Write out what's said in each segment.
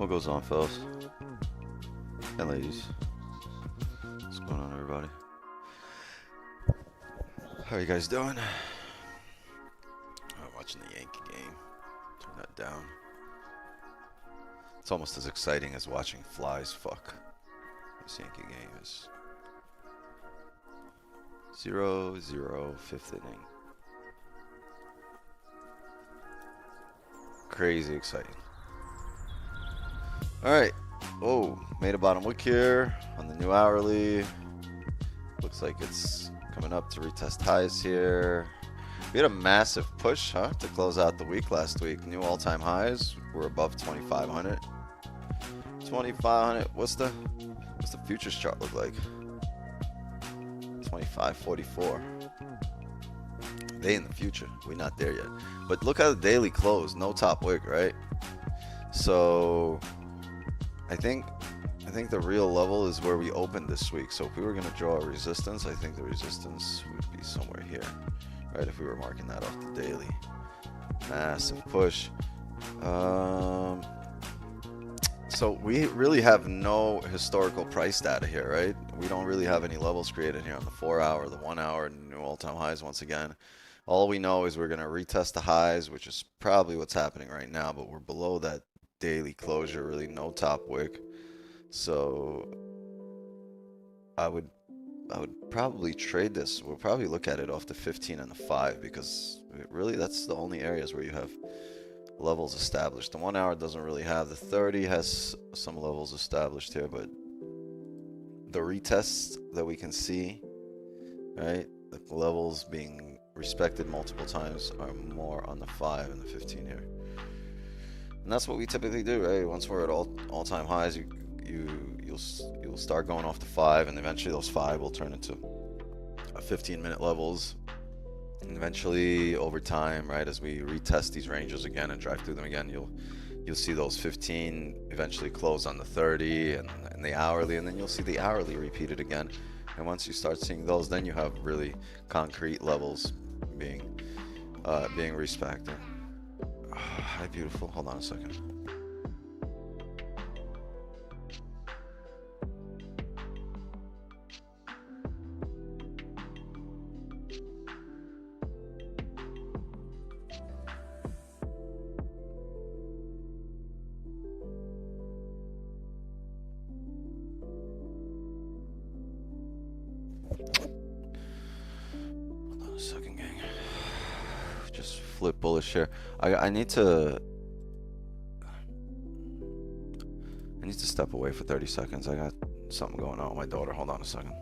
What goes on, fellas and ladies? What's going on, everybody? How are you guys doing? I'm watching the Yankee game. Turn that down. It's almost as exciting as watching flies fuck. This Yankee game is 0-0, fifth inning. Crazy exciting. Alright. Oh, made a bottom wick here on the new hourly. Looks like it's coming up to retest highs here. We had a massive push, huh, to close out the week last week. New all-time highs. We're above 2,500. 2,500. What's the futures chart look like? 25.44. They in the future. We're not there yet. But look at the daily close. No top wick, right? So I think the real level is where we opened this week. So if we were going to draw a resistance, I think the resistance would be somewhere here, right? If we were marking that off the daily. Massive push. So we really have no historical price data here, right? We don't really have any levels created here on the 4 hour, the 1 hour, new all-time highs once again. All we know is we're going to retest the highs, which is probably what's happening right now, but we're below that daily closure, really no top wick. So I would probably trade this. We'll probably look at it off the 15 and the 5 because really that's the only areas where you have levels established. The 1 hour doesn't really have. The 30 has some levels established here, but the retests that we can see, right, the levels being respected multiple times are more on the 5 and the 15 here. And that's what we typically do, right? Once we're at all-time highs, you'll start going off the 5, and eventually those 5 will turn into 15-minute levels. And eventually, over time, right, as we retest these ranges again and drive through them again, you'll see those 15 eventually close on the 30 and the hourly, and then you'll see the hourly repeated again. And once you start seeing those, then you have really concrete levels being respected. Hi, beautiful. Hold on a second. Hold on a second, gang. Just flip bullish here. I need to step away for 30 seconds. I got something going on with my daughter. Hold on a second.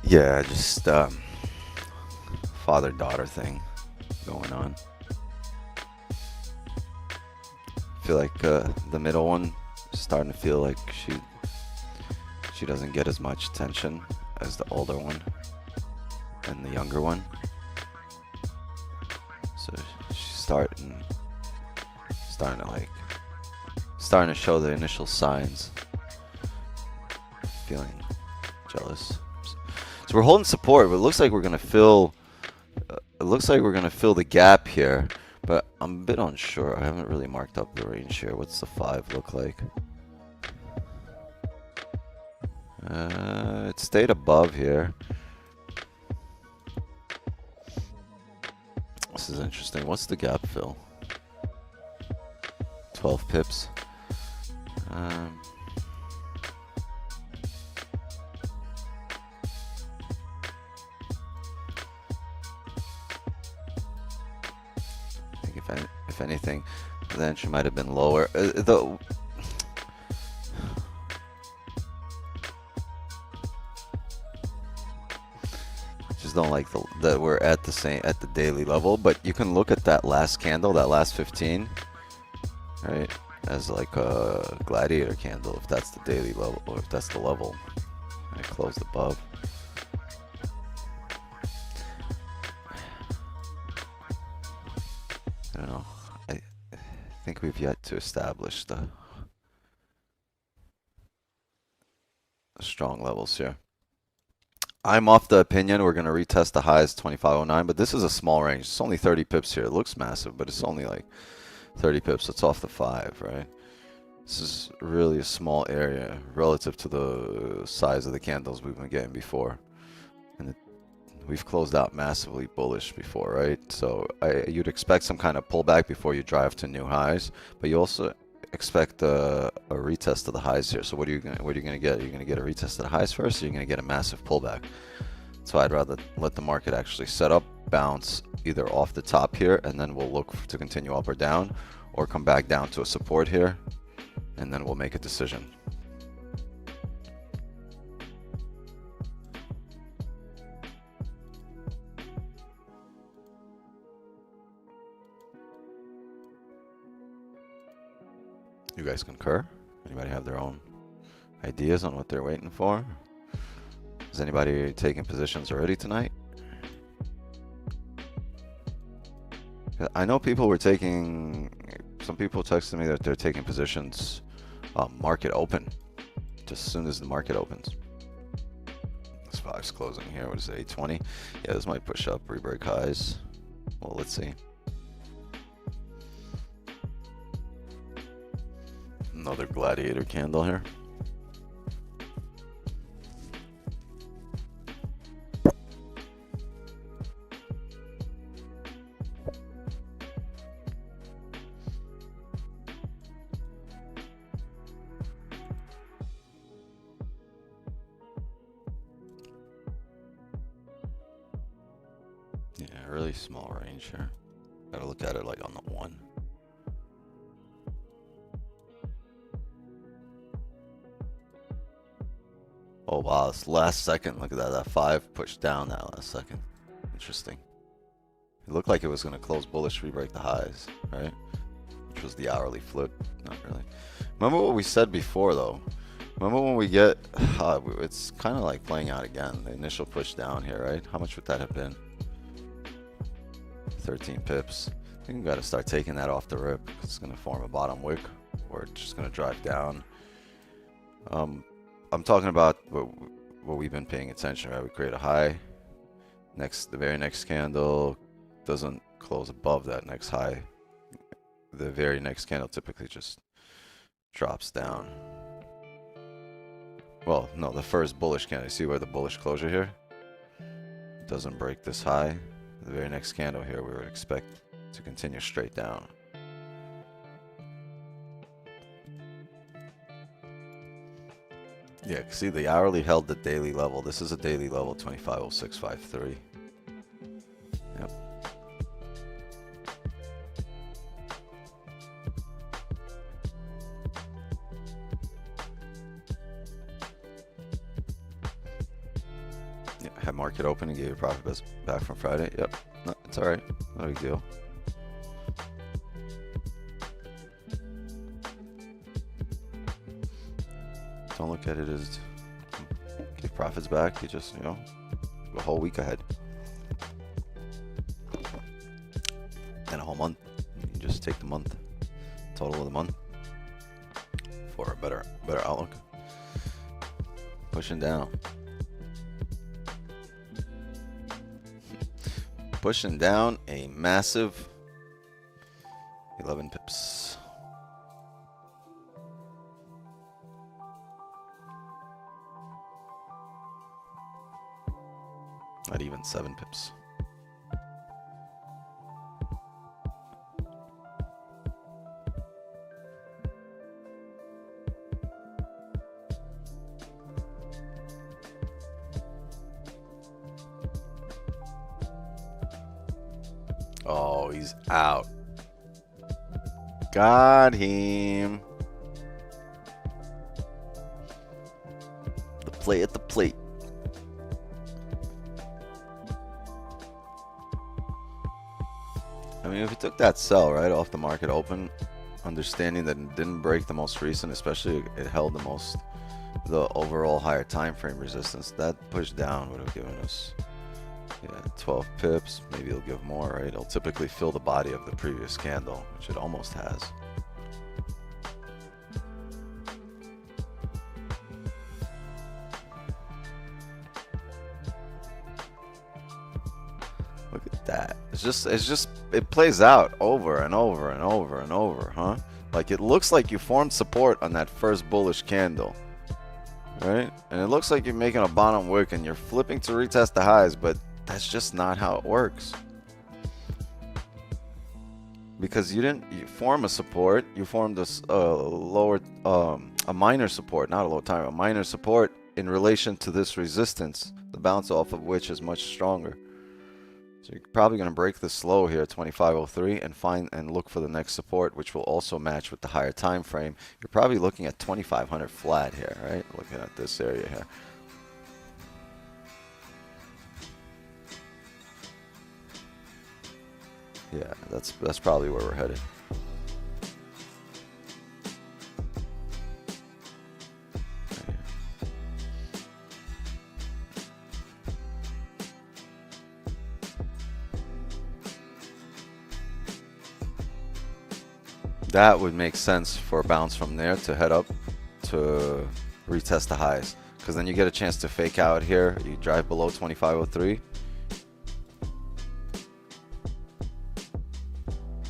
Yeah, just father-daughter thing going on. feel like the middle one is starting to feel like she doesn't get as much attention as the older one and the younger one. So she's starting to show the initial signs. Feeling jealous. So we're holding support, but it looks like we're gonna fill. It looks like we're gonna fill the gap here, but I'm a bit unsure. I haven't really marked up the range here. What's the 5 look like? It stayed above here. This is interesting. What's the gap fill? 12 pips. If anything, the entry might have been lower. Just don't like that we're at the daily level, but you can look at that last candle, that last 15, right, as like a gladiator candle if that's the daily level, or if that's the level. I closed above. I don't know. I think we've yet to establish the strong levels here. I'm off the opinion we're going to retest the highs 2509, but this is a small range. It's only 30 pips here. It looks massive, but it's only like 30 pips. It's off the 5, right? This is really a small area relative to the size of the candles we've been getting before. And we've closed out massively bullish before, right? So you'd expect some kind of pullback before you drive to new highs, but you also expect a retest of the highs here. So what are you gonna get? Are you gonna get a retest of the highs first, or are you gonna get a massive pullback? So I'd rather let the market actually set up, bounce either off the top here, and then we'll look to continue up or down, or come back down to a support here, and then we'll make a decision. You guys concur? Anybody have their own ideas on what they're waiting for? Is anybody taking positions already tonight? I know people were taking, some people texted me that they're taking positions market open, just as soon as the market opens. This 5's closing here. What is it, 820? Yeah, this might push up, re-break highs. Well, let's see. Another gladiator candle here. Yeah, really small range here. Gotta look at it like on the 1. Oh wow, this last second, look at that, that 5 pushed down that last second. Interesting. It looked like it was going to close bullish, re-break the highs, right? Which was the hourly flip. Not really. Remember what we said before though? Remember when we get, it's kind of like playing out again. The initial push down here, right? How much would that have been? 13 pips. I think we got to start taking that off the rip, because it's going to form a bottom wick, or it's just going to drive down. I'm talking about what we've been paying attention, right? We create a high, the very next candle doesn't close above that next high. The very next candle typically just drops down. Well, no, the first bullish candle, you see where the bullish closure here doesn't break this high. The very next candle here we would expect to continue straight down. Yeah, see, the hourly held the daily level. This is a daily level, 250653. Yep. Yeah, had market open and gave you profit back from Friday. Yep. No, it's all right. No big deal. Don't look at it as give profits back. You just, you know, a whole week ahead. And a whole month. You just take the month, total of the month, for a better outlook. Pushing down. Pushing down a massive 11 pips. Not even 7 pips. Oh, he's out. Got him. The play at the plate. I mean, if you took that sell right off the market open, understanding that it didn't break the most recent, especially it held the overall higher time frame resistance, that push down would have given us 12 pips. Maybe it'll give more, right? It'll typically fill the body of the previous candle, which it almost has. Look at that. It plays out over and over and over and over, huh? Like, it looks like you formed support on that first bullish candle, right? And it looks like you're making a bottom wick and you're flipping to retest the highs, but that's just not how it works. Because you form a support, you formed this a minor support, not a low time, a minor support in relation to this resistance, the bounce off of which is much stronger. So you're probably going to break this low here at 2503 and look for the next support, which will also match with the higher time frame. You're probably looking at 2500 flat here, right? Looking at this area here. Yeah, that's probably where we're headed. That would make sense for a bounce from there to head up to retest the highs, because then you get a chance to fake out here. You drive below 2503.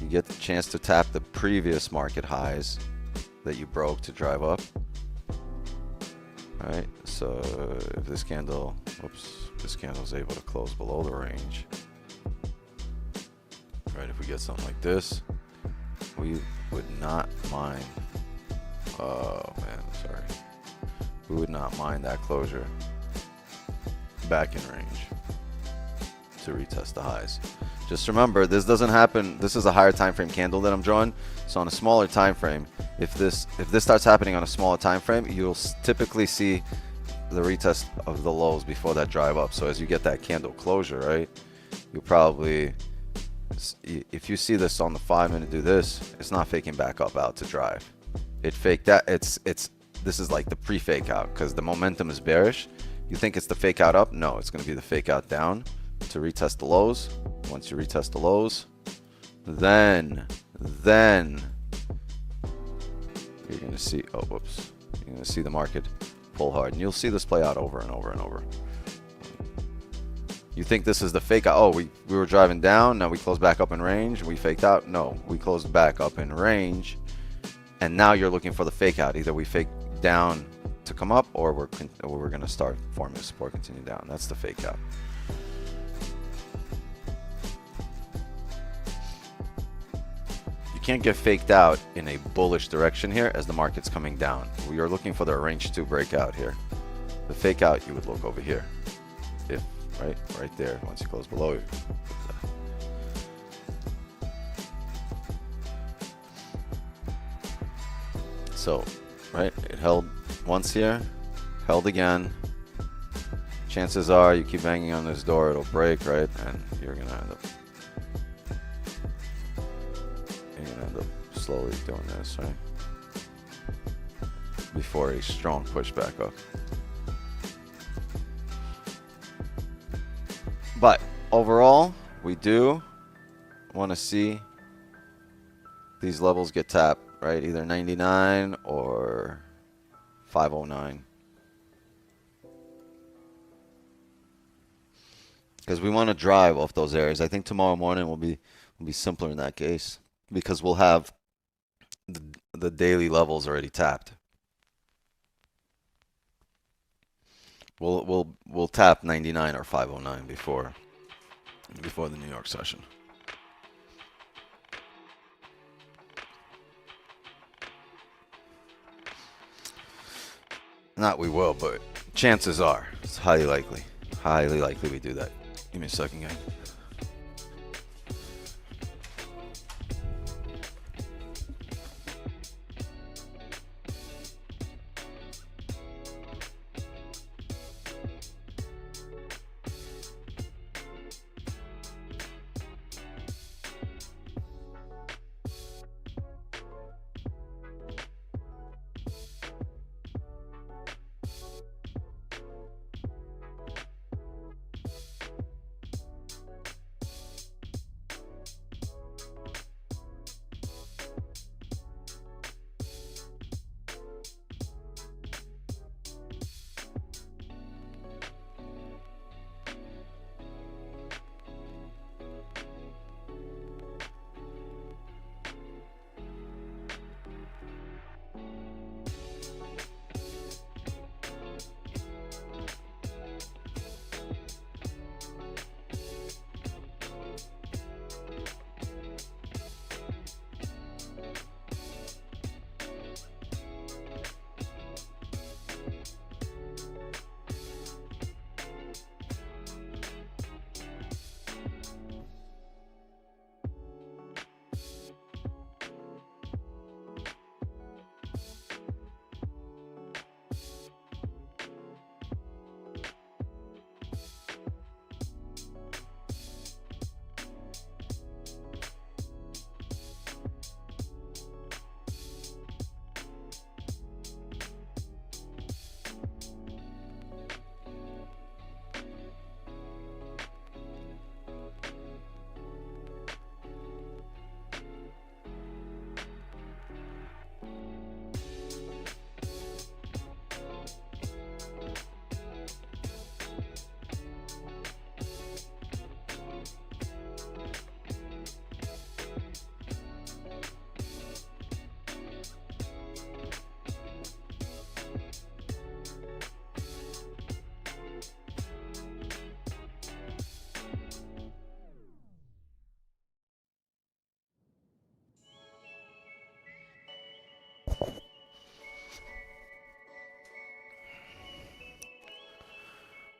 You get the chance to tap the previous market highs that you broke to drive up. All right, so if this candle, this candle is able to close below the range, right? If we get something like this, we would not mind. Oh man, sorry. We would not mind that closure back in range to retest the highs. Just remember, this doesn't happen. This is a higher time frame candle that I'm drawing. So on a smaller time frame, if this starts happening on a smaller time frame, you'll typically see the retest of the lows before that drive up. So as you get that candle closure, right, you'll probably, if you see this on the 5-minute do this, it's not faking back up out to drive. It faked that. This is like the pre-fake out, because the momentum is bearish. You think it's the fake out up? No, it's going to be the fake out down to retest the lows. Once you retest the lows, then you're going to see, you're going to see the market pull hard, and you'll see this play out over and over and over. You think this is the fake out? Oh, we were driving down, now we closed back up in range, we faked out? No, we closed back up in range, and now you're looking for the fake out. Either we fake down to come up, or we're going to start forming a support, continue down. That's the fake out. Can't get faked out in a bullish direction here as the market's coming down. We are looking for the range 2 breakout here. The fake out, you would look over here, if right there, once you close below you. So right, it held once here, held again. Chances are you keep banging on this door, it'll break, right, and you're gonna end up slowly doing this, right? before a strong pushback up. But overall, we do want to see these levels get tapped, right? Either 99 or 509. Because we want to drive off those areas. I think tomorrow morning will be simpler in that case, because we'll have the daily levels already tapped. We'll tap 99 or 509 before the New York session. Not we will, but chances are it's highly likely we do that. Give me a second, gang.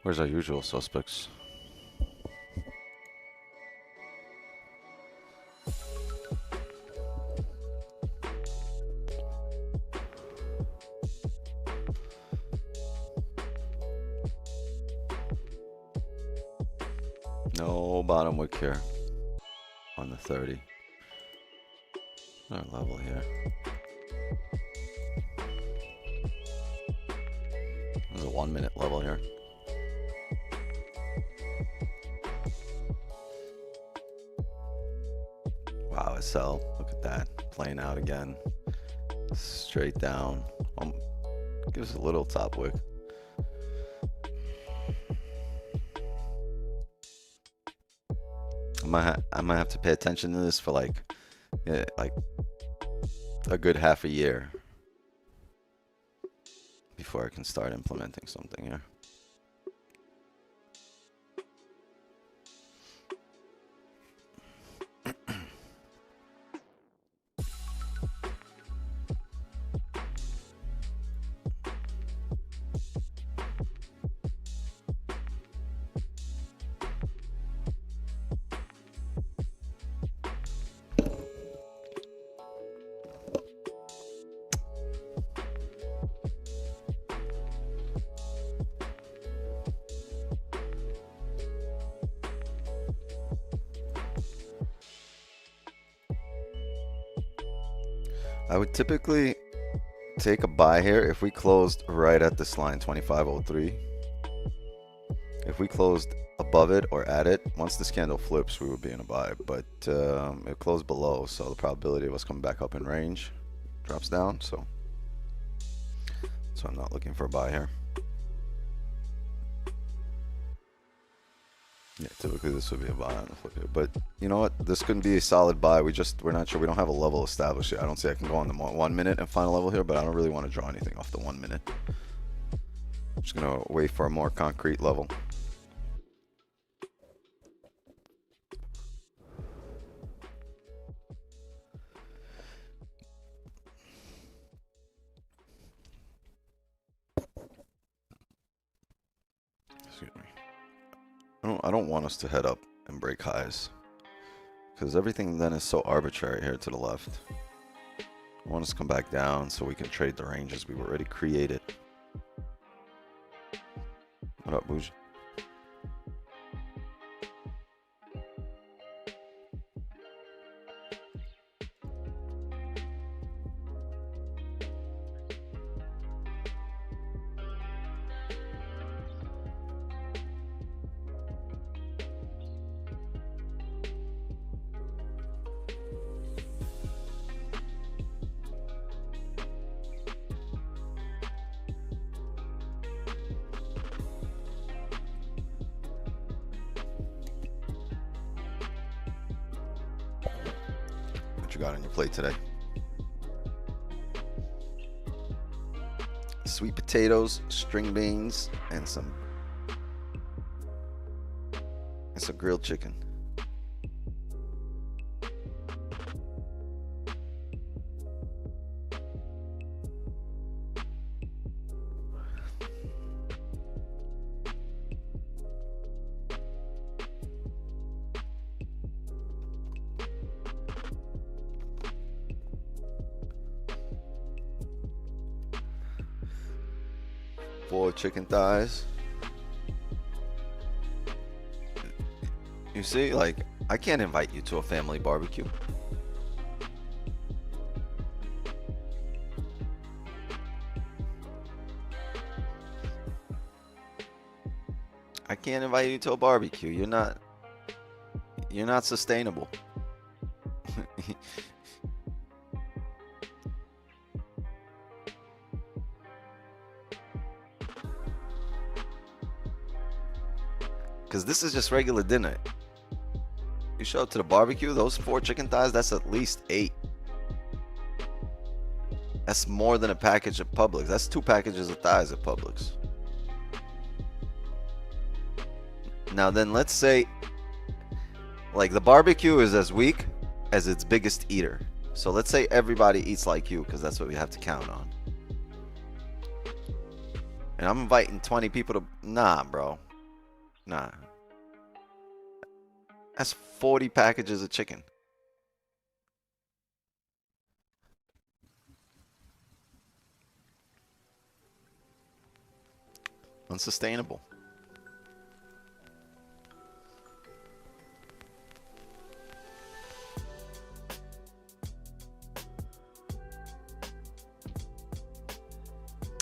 Where's our usual suspects? No bottom wick here on the 30. Our level here. There's a 1 minute level here. Wow, SL, look at that, playing out again. Straight down. Gives a little top wick. I might have to pay attention to this for like a good half a year before I can start implementing something here. I would typically take a buy here. If we closed right at this line, 2503, if we closed above it or at it, once this candle flips, we would be in a buy. But it closed below, so the probability of us coming back up in range drops down. So I'm not looking for a buy here. Yeah, typically this would be a buy on the flip here, but you know what? This couldn't be a solid buy. We're not sure. We don't have a level established yet. I don't see I can go on the 1 minute and find a level here, but I don't really want to draw anything off the 1 minute. I'm just gonna wait for a more concrete level. Excuse me. I don't want us to head up and break highs, because everything then is so arbitrary here to the left. I want us to come back down so we can trade the ranges we've already created. What up, Bougie? What you got on your plate today? Sweet potatoes, string beans, and some grilled chicken. Four chicken thighs. You see, like, I can't invite you to a family barbecue. I can't invite you to a barbecue. You're not sustainable. Because this is just regular dinner. You show up to the barbecue, those 4 chicken thighs, that's at least 8. That's more than a package at Publix. That's 2 packages of thighs at Publix. Now then, let's say, like, the barbecue is as weak as its biggest eater. So let's say everybody eats like you, because that's what we have to count on. And I'm inviting 20 people to... Nah, bro. Nah. That's 40 packages of chicken. Unsustainable.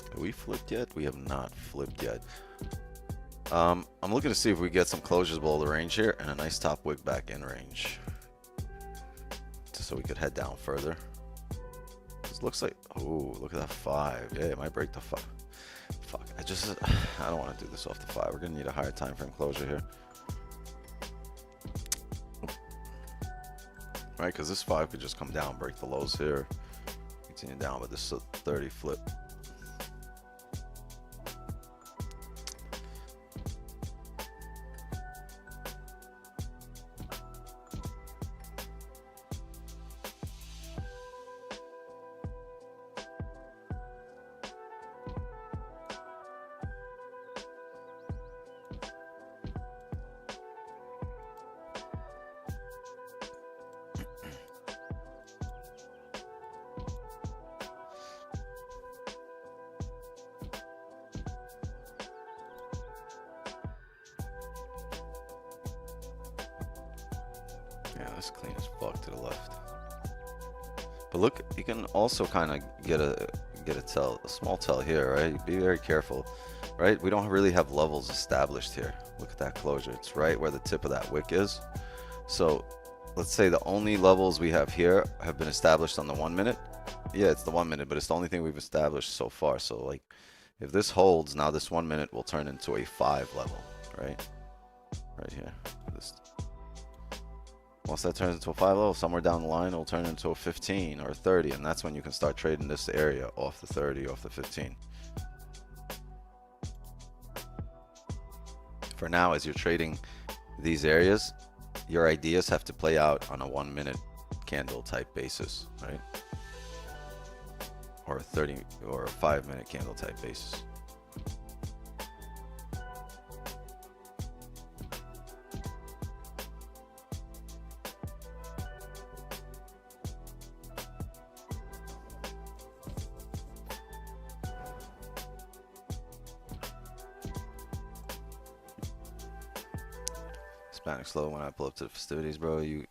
Have we flipped yet? We have not flipped yet. I'm looking to see if we get some closures below the range here and a nice top wick back in range, just so we could head down further. This looks like, oh, look at that 5. Yeah, it might break the 5. Fuck, I don't want to do this off the 5. We're gonna need a higher time frame closure here, right? Because this 5 could just come down, break the lows here, continue down, but this 30 flip. Yeah, that's clean as fuck to the left. But look, you can also kind of get a small tell here, right? Be very careful, right? We don't really have levels established here. Look at that closure. It's right where the tip of that wick is. So let's say the only levels we have here have been established on the 1 minute. Yeah, it's the 1 minute, but it's the only thing we've established so far. So like if this holds, now this 1 minute will turn into a 5 level, right? Right here. Once that turns into a 5 level, somewhere down the line, it'll turn into a 15 or a 30, and that's when you can start trading this area off the 30, off the 15. For now, as you're trading these areas, your ideas have to play out on a 1 minute candle type basis, right? Or a 30 or a 5 minute candle type basis. Hispanic slow when I pull up to the festivities, bro. You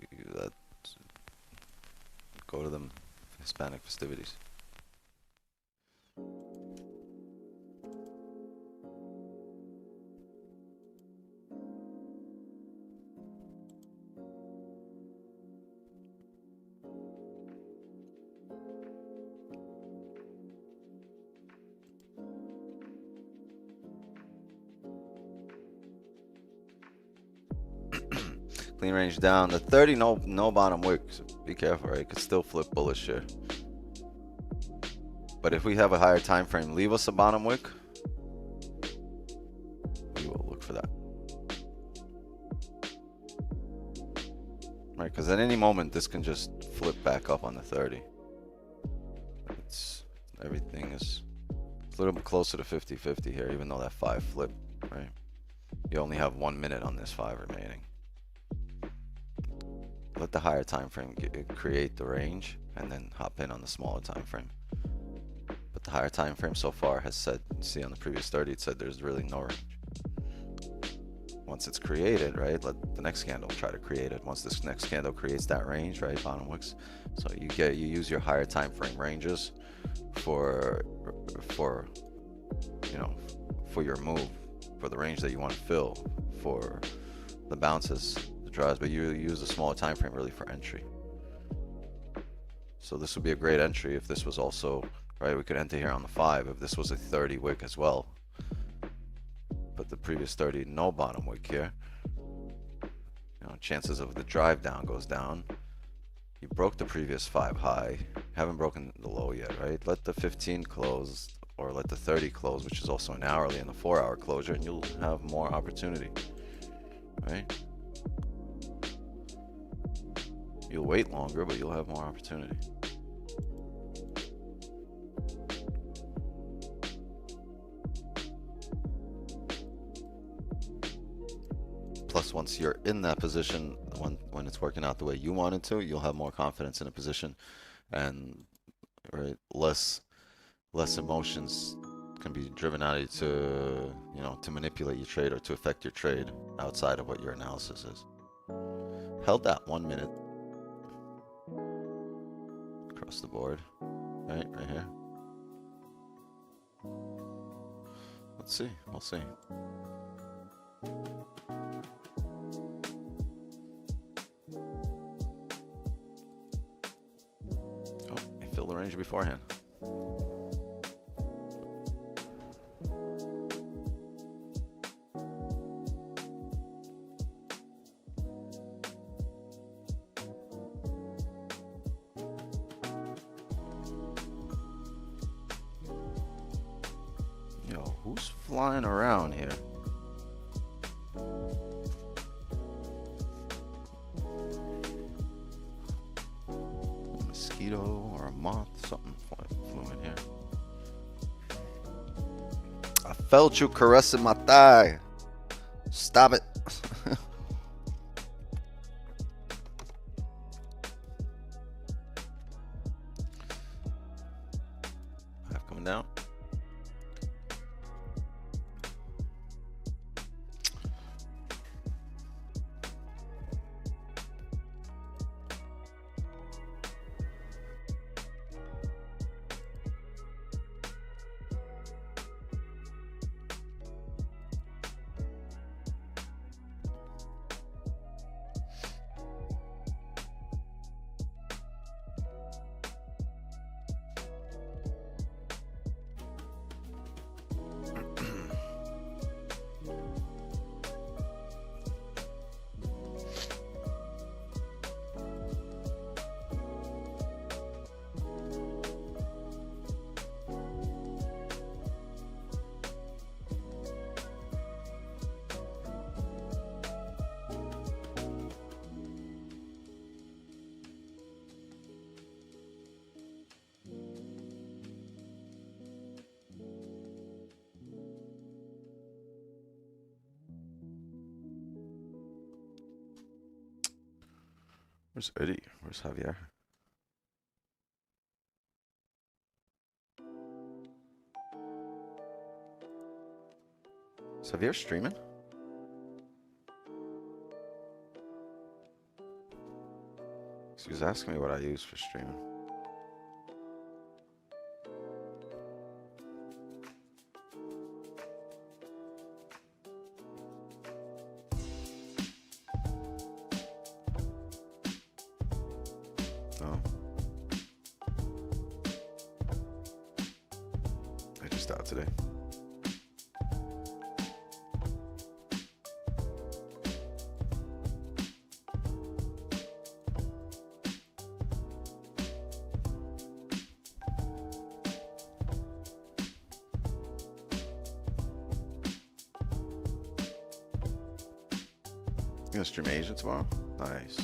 go to them Hispanic festivities. Clean range down. The 30, no bottom wick. So be careful, right? It could still flip bullish here. But if we have a higher time frame, leave us a bottom wick. We will look for that. Right, because at any moment this can just flip back up on the 30. Everything is a little bit closer to 50-50 here, even though that 5 flipped, right? You only have 1 minute on this 5 remaining. Let the higher time frame create the range and then hop in on the smaller time frame. But the higher time frame so far has said, see on the previous 30, it said there's really no range. Once it's created, right, let the next candle try to create it. Once this next candle creates that range, right, bottom wicks, so you use your higher time frame ranges for you know, for your move, for the range that you want to fill, for the bounces, the drives, but you use a smaller time frame really for entry. So this would be a great entry if this was also, right, we could enter here on the 5 if this was a 30 wick as well. But the previous 30, no bottom wick here. You know, chances of the drive down goes down. You broke the previous 5 high, haven't broken the low yet, right? Let the 15 close, or let the 30 close, which is also an hourly and a 4-hour closure, and you'll have more opportunity, right? You'll wait longer, but you'll have more opportunity. Plus, once you're in that position, when it's working out the way you want it to, you'll have more confidence in a position, and right, less emotions can be driven out of you to, you know, to manipulate your trade or to affect your trade outside of what your analysis is. Held that 1 minute across the board, right here. Let's see, we'll see. Fill the range beforehand. Yo, who's flying around here? Mosquito or a moth, something flew in here. I felt you caressing my thigh. Stop it. Half coming down. Where's Eddie? Where's Javier? Is Javier streaming? He was asking me what I use for streaming. Oh. I just out today. You gonna stream Asia tomorrow? Nice.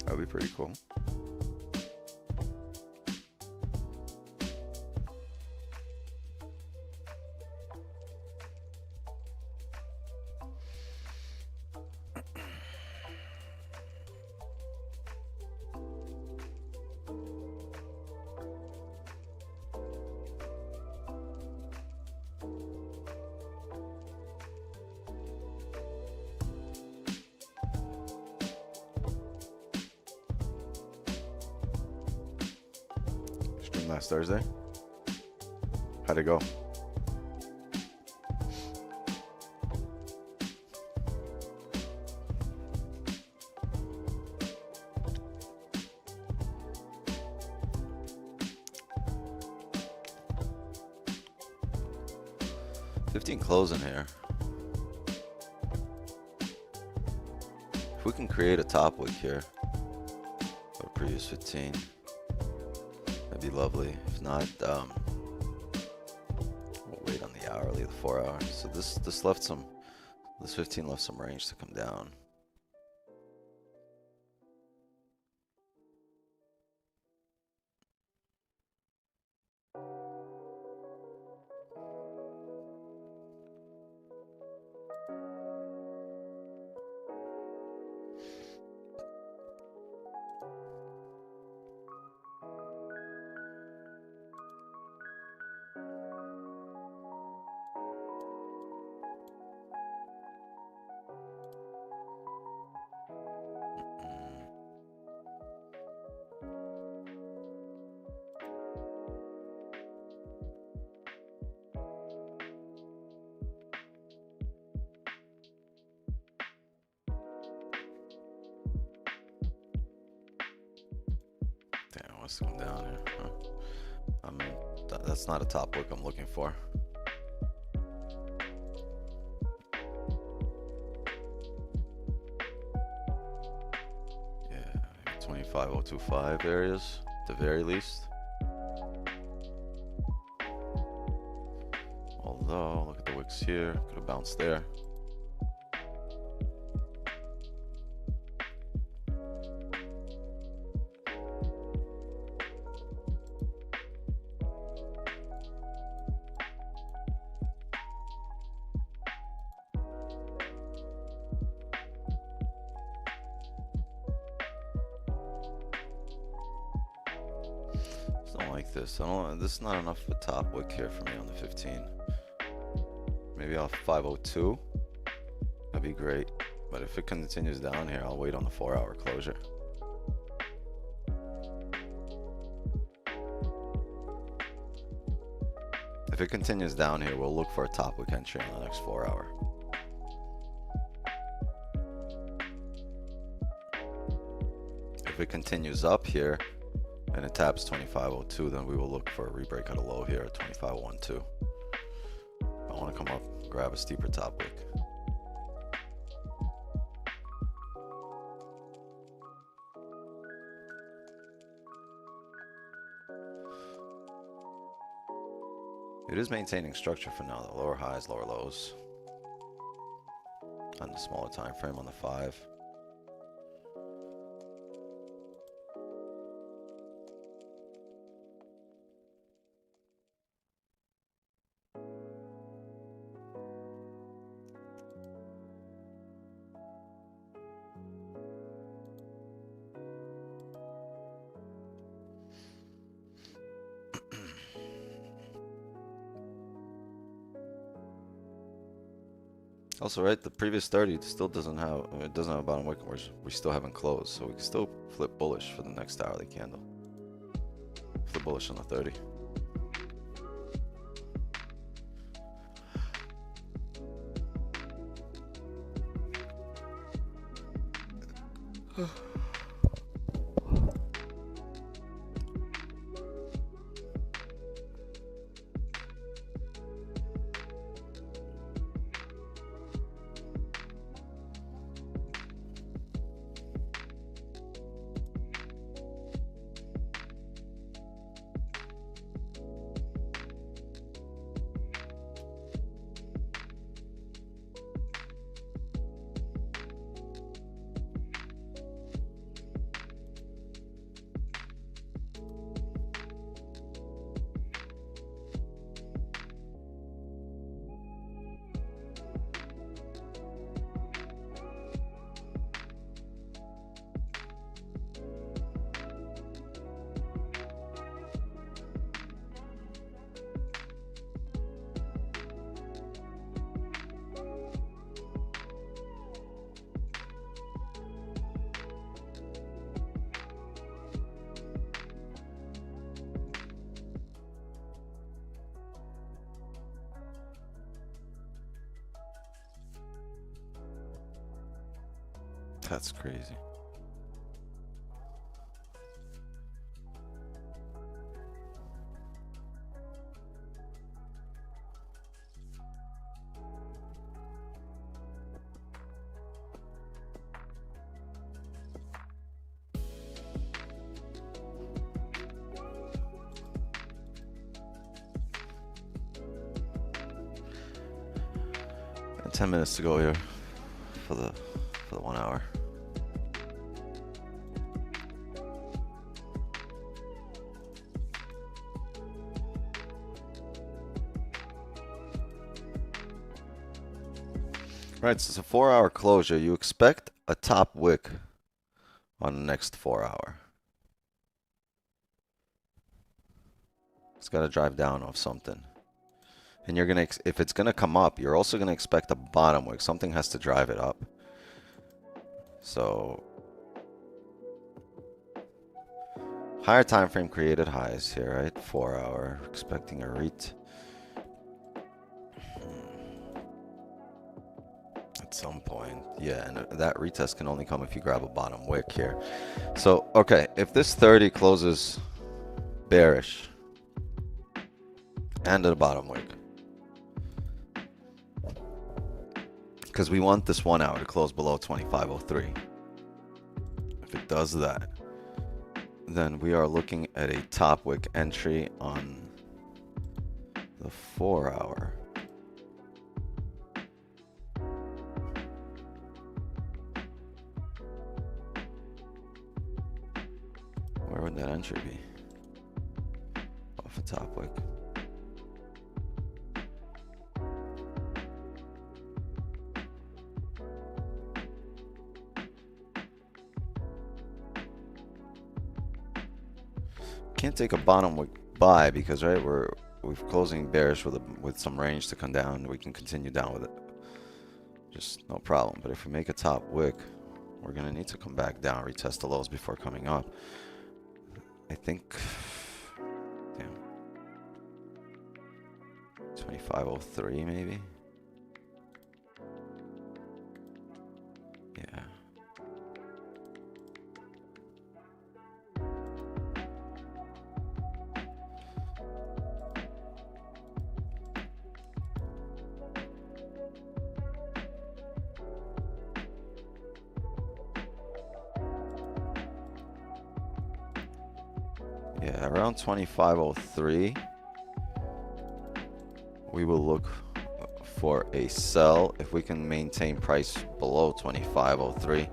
That'd be pretty cool. Stream last Thursday. How'd it go? $15 closing here. If we can create a top wick here, or previous 15, that'd be lovely. If not, we'll wait on the hourly, the 4 hour. So this left some, this 15 left some range to come down. Damn, wants to come down here. Huh? That's not a top wick I'm looking for. Yeah, 25025 areas at the very least. Although, look at the wicks here. Could have bounced there. Don't like this. This is not enough of a top wick here for me on the 15. Maybe off 502. That'd be great. But if it continues down here, I'll wait on the 4 hour closure. If it continues down here, we'll look for a top wick entry on the next 4 hour. If it continues up here and it taps 2502, then we will look for a rebreak at a low here at 2512. I want to come up, grab a steeper top wick. It is maintaining structure for now, the lower highs, lower lows. On the smaller time frame on the 5. Also, right, the previous 30 still doesn't have, it doesn't have a bottom wick, and we still haven't closed, so we can still flip bullish for the next hourly candle. Flip bullish on the 30. That's crazy. And 10 minutes to go here for the 1 hour. Right, so it's a 4-hour closure. You expect a top wick on the next 4 hour. It's got to drive down off something. And you're going to, if it's going to come up, you're also going to expect a bottom wick. Something has to drive it up. So, higher time frame created highs here, right? 4 hour, expecting a REIT. At some point, yeah, and that retest can only come if you grab a bottom wick here. So, okay, if this 30 closes bearish and at a bottom wick, because we want this 1 hour to close below 2503. If it does that, then we are looking at a top wick entry on the 4 hour. Where would that entry be? Off a top wick. Can't take a bottom wick buy because, right, we're closing bearish with some range to come down. We can continue down with it, just no problem. But if we make a top wick, we're gonna need to come back down, retest the lows before coming up. I think, damn, 2503 maybe. Yeah. Yeah, around 2503, we will look for a sell if we can maintain price below 2503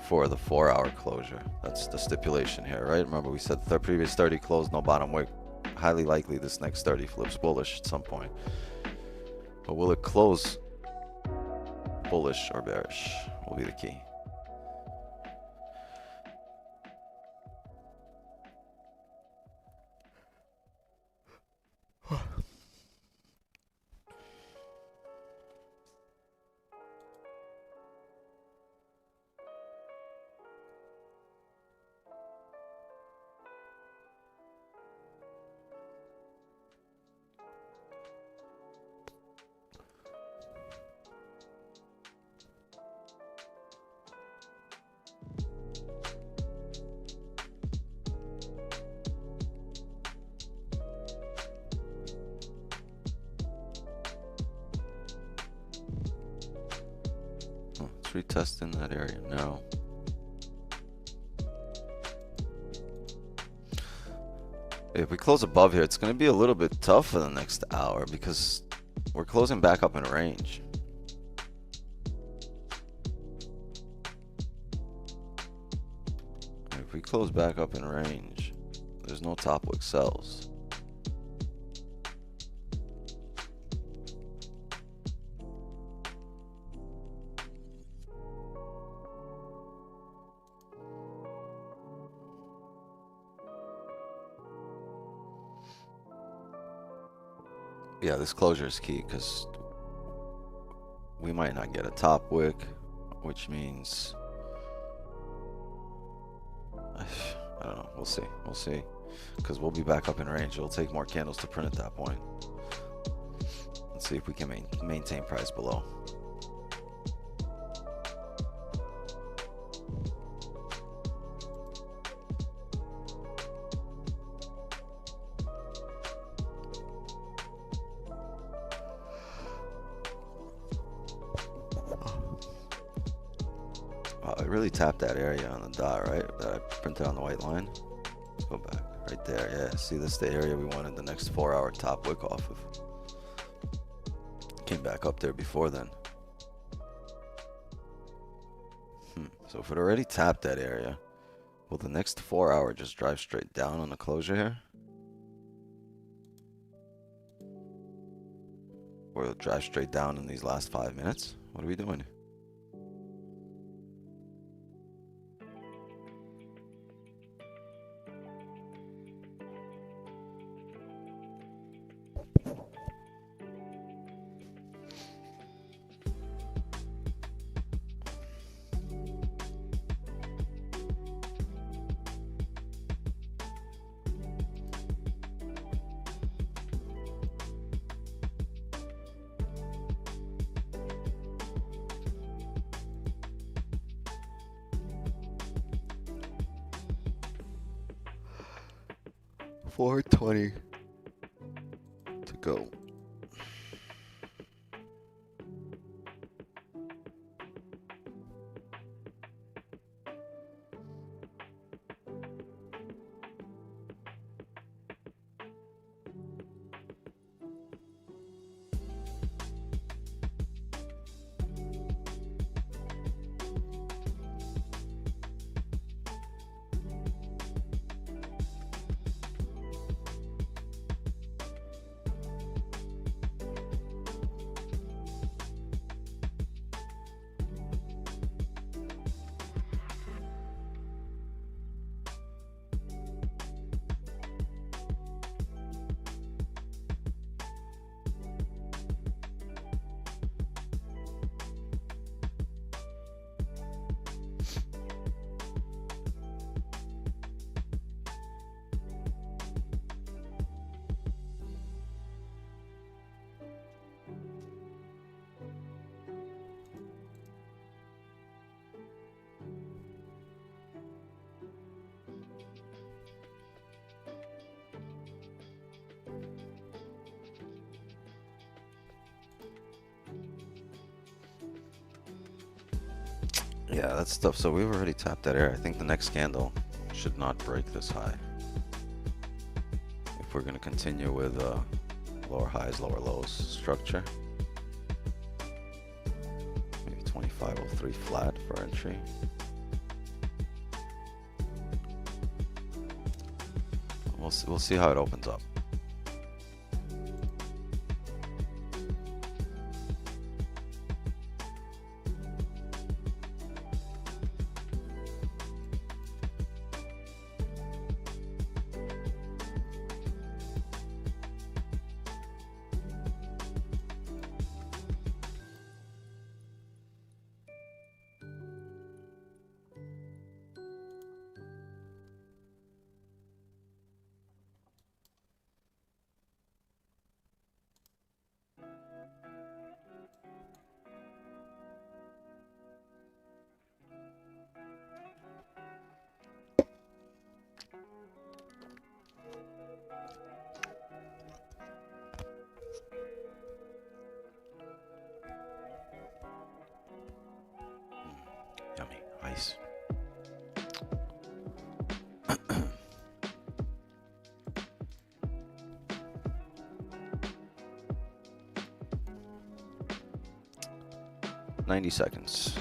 for the 4 hour closure. That's the stipulation here, right? Remember we said the previous 30 closed, no bottom wick. Highly likely this next 30 flips bullish at some point. But will it close bullish or bearish will be the key. It's retesting that area now. If we close above here, it's going to be a little bit tough for the next hour because we're closing back up in range. If we close back up in range, there's no top wick sells. Yeah, this closure is key because we might not get a top wick, which means I don't know. We'll see. We'll see, because we'll be back up in range. It'll take more candles to print at that point. Let's see if we can maintain price below. I really tapped that area on the dot, right? That I printed on the white line. Let's go back. Right there, yeah. See, this is the area we wanted the next 4-hour top wick off of. Came back up there before then. So if it already tapped that area, will the next 4-hour just drive straight down on the closure here? Or it'll drive straight down in these last 5 minutes? What are we doing? $420 to go. Yeah, that's tough. So we've already tapped that area. I think the next candle should not break this high. If we're going to continue with lower highs, lower lows structure. Maybe 2503 flat for entry. We'll see how it opens up. Nice. $90 seconds.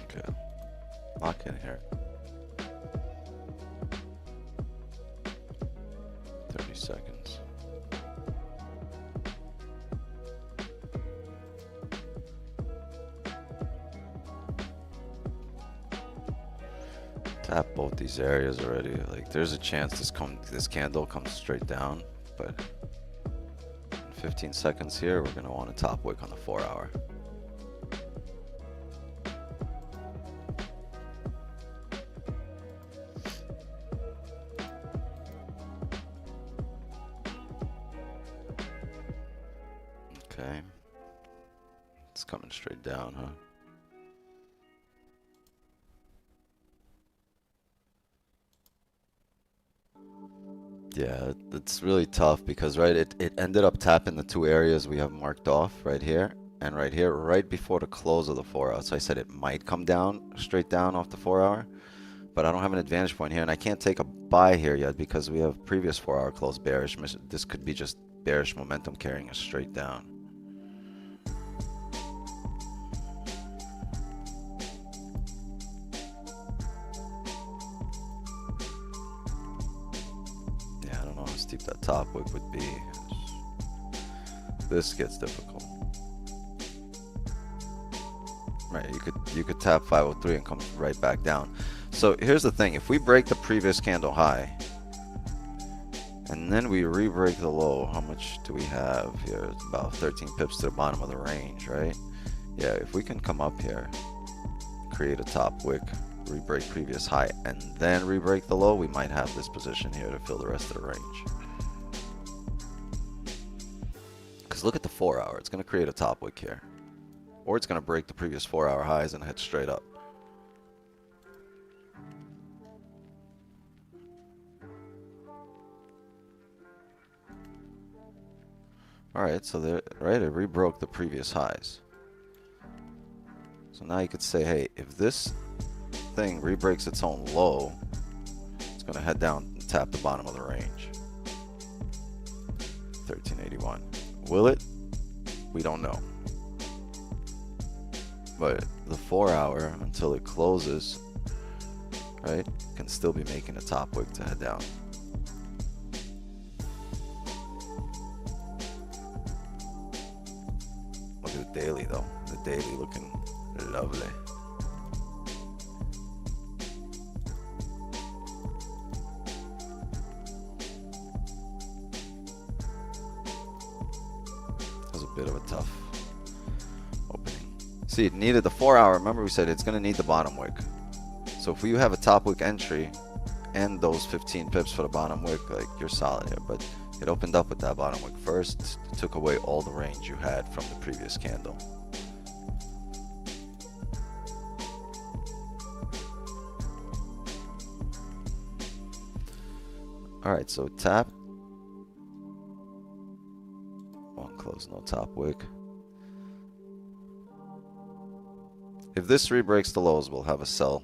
Okay, lock in here. 30 seconds. Tap both these areas already. Like, there's a chance this candle comes straight down, but in 15 seconds here, we're gonna want a top wick on the 4-hour. Okay, it's coming straight down, huh? Yeah, it's really tough because, right, it ended up tapping the two areas we have marked off right here and right here, right before the close of the 4-hour. So I said it might come down, straight down off the 4-hour, but I don't have an advantage point here, and I can't take a buy here yet because we have previous 4-hour close bearish. This could be just bearish momentum carrying us straight down. Yeah, I don't know how steep that top wick would be. This gets difficult. Right, you could tap 503 and come right back down. So here's the thing: if we break the previous candle high and then we re-break the low, how much do we have here? It's about 13 pips to the bottom of the range, right? Yeah, if we can come up here, create a top wick, re-break previous high, and then re-break the low, we might have this position here to fill the rest of the range. Because look at the 4-hour, it's going to create a top wick here. Or it's going to break the previous 4-hour highs and head straight up. Alright, so there, right, it rebroke the previous highs. So now you could say, hey, if this thing rebreaks its own low, it's going to head down and tap the bottom of the range. 1381. Will it? We don't know. But the 4-hour, until it closes, right, can still be making a top wick to head down. Look at the daily though. The daily looking lovely. That was a bit of a tough opening. See, it needed the 4-hour. Remember we said it's going to need the bottom wick. So if you have a top wick entry and those 15 pips for the bottom wick, like, you're solid here. But it opened up with that bottom wick first. It took away all the range you had from the previous candle. Alright, so tap. One close, no top wick. If this re-breaks the lows, we'll have a sell.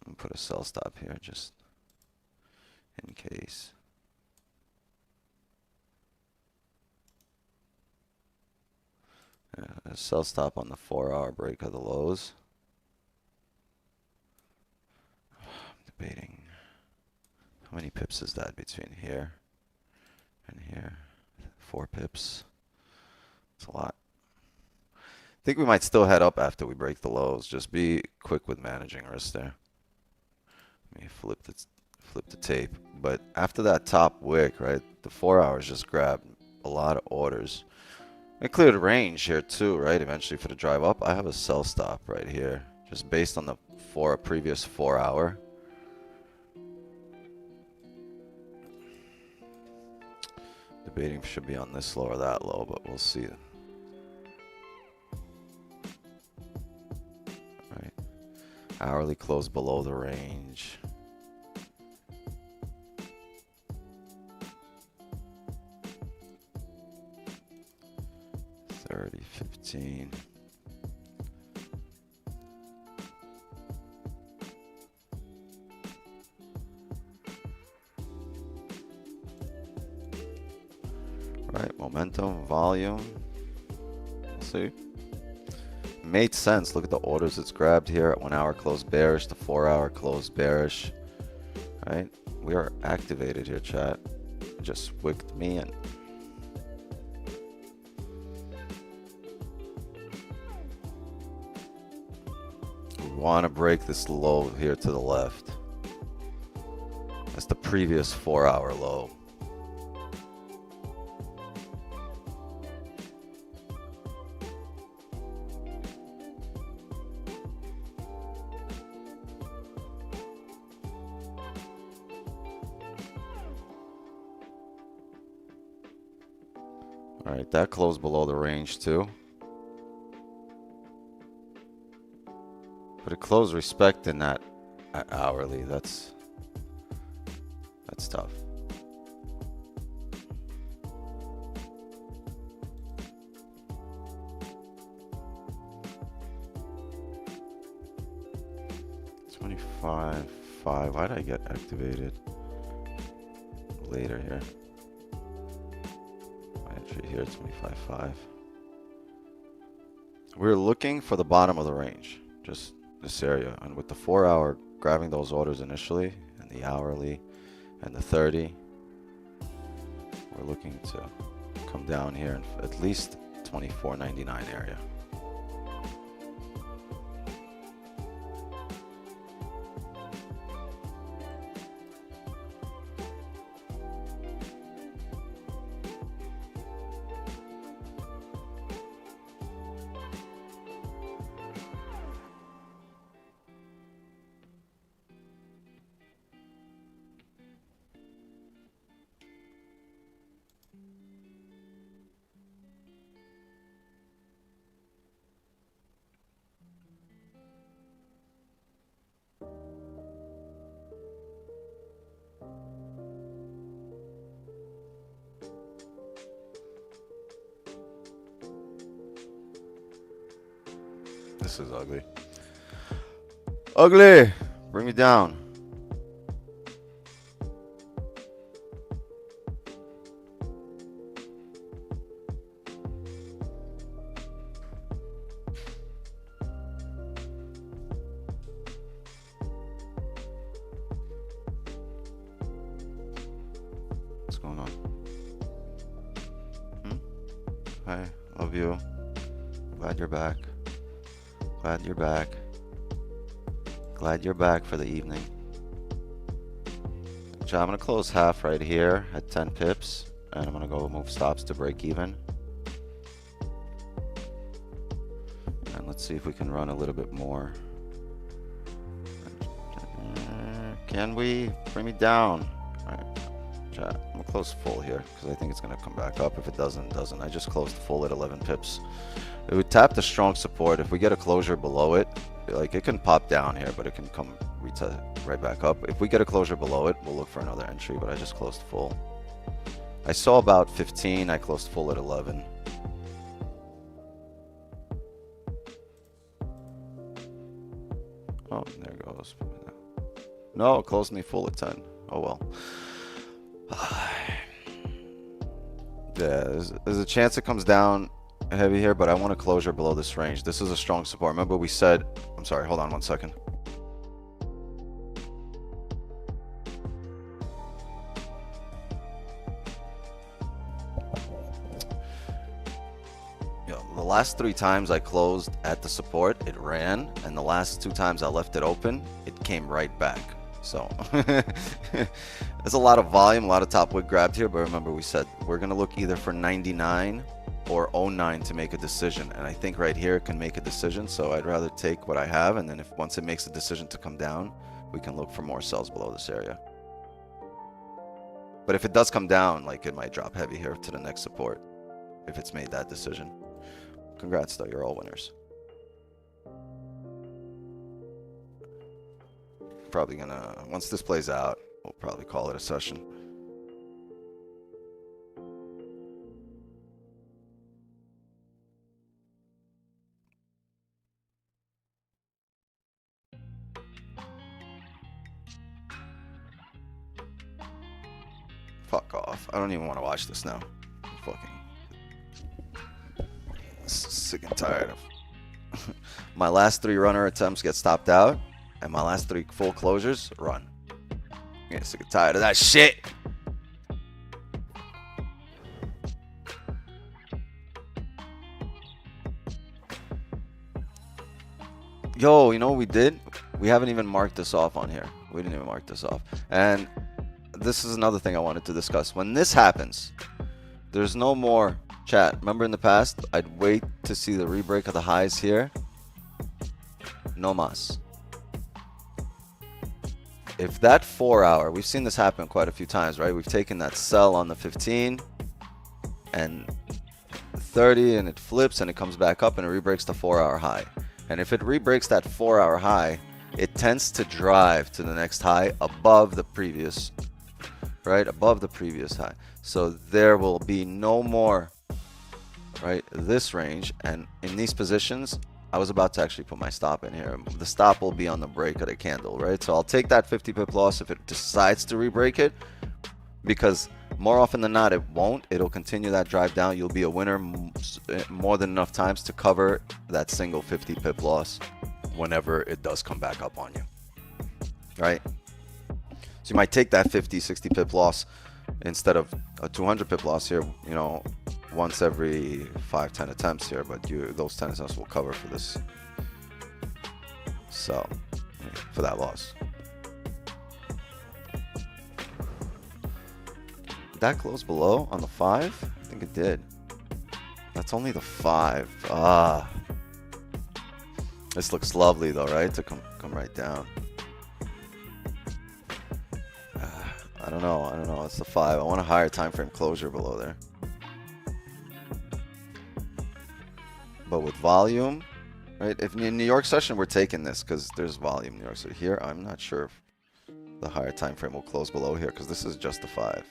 And put a sell stop here just in case. A sell stop on the 4-hour break of the lows. I'm debating How many pips is that between here and here? 4 pips. It's a lot. I think we might still head up after we break the lows. Just be quick with managing risk there. Let me flip the tape. But after that top wick, right, the 4 hours just grabbed a lot of orders. It cleared range here too, right? Eventually for the drive up, I have a sell stop right here, just based on the previous 4 hour. Debating should be on this low or that low, but we'll see. Right. Hourly close below the range. $30, $15. Right, momentum, volume. We'll see. Made sense. Look at the orders it's grabbed here at 1 hour close bearish, the 4 hour close bearish. Right, we are activated here, chat. It just wicked me in. We want to break this low here to the left. That's the previous 4 hour low. All right, that closed below the range too. But it closed respecting that hourly. That's tough. $25.5. Why did I get activated later here? Entry here, 25.5. We're looking for the bottom of the range, just this area, and with the 4 hour grabbing those orders initially, and the hourly, and the 30, we're looking to come down here in at least 24.99 area. This is ugly. Ugly! Bring me down. What's going on? Hi, love you. Glad you're back. Glad you're back. Glad you're back for the evening. So I'm going to close half right here at 10 pips. And I'm going to go move stops to break even. And let's see if we can run a little bit more. Can we? Bring me down. All right. Chat. I'm going to close full here because I think it's going to come back up. If it doesn't, it doesn't. I just closed full at 11 pips. It would tap the strong support. If we get a closure below it, like it can pop down here, but it can come right back up. If we get a closure below it, we'll look for another entry, but I just closed full. I saw about 15. I closed full at 11. Oh, there it goes. No, it closed me full at 10. Oh, well. Yeah, there's a chance it comes down heavy here, but I want a closure below this range. This is a strong support. Remember we said, I'm sorry, hold on one second. the last 3 times I closed at the support, it ran, and the last 2 times I left it open, it came right back. So there's a lot of volume, a lot of top wick grabbed here, but remember we said we're gonna look either for 99 or 09 to make a decision, and I think right here it can make a decision, so I'd rather take what I have, and then if once it makes a decision to come down, we can look for more sells below this area. But if it does come down, like, it might drop heavy here to the next support if it's made that decision. Congrats though, you're all winners. Probably gonna, once this plays out, we'll probably call it a session. Fuck off. I don't even want to watch this now. I'm fucking sick and tired of my last 3 runner attempts get stopped out, and my last 3 full closures run. I'm getting sick and tired of that shit. Yo, you know what we did? We haven't even marked this off on here. We didn't even mark this off. And this is another thing I wanted to discuss. When this happens, there's no more chat. Remember in the past, I'd wait to see the rebreak of the highs here. No mas. If that 4 hour, we've seen this happen quite a few times, right? We've taken that sell on the 15 and 30, and it flips and it comes back up and it rebreaks the 4 hour high. And if it rebreaks that 4 hour high, it tends to drive to the next high above the previous, right? Above the previous high. So there will be no more, right? This range. And in these positions, I was about to actually put my stop in here. The stop will be on the break of the candle, right? So I'll take that 50 pip loss if it decides to re-break it, because more often than not, it won't. It'll continue that drive down. You'll be a winner more than enough times to cover that single 50 pip loss whenever it does come back up on you, right? So you might take that 50, 60 pip loss instead of a 200 pip loss here, you know, once every 5-10 attempts here, but those 10 attempts will cover for this, so for that loss. Did that close below on the 5? I think it did. That's only the 5. Ah, this looks lovely though, right? To come right down. I don't know. It's the 5. I want a higher time frame closure below there. But with volume, right? If in New York session we're taking this because there's volume in New York. So here, I'm not sure if the higher time frame will close below here because this is just the 5.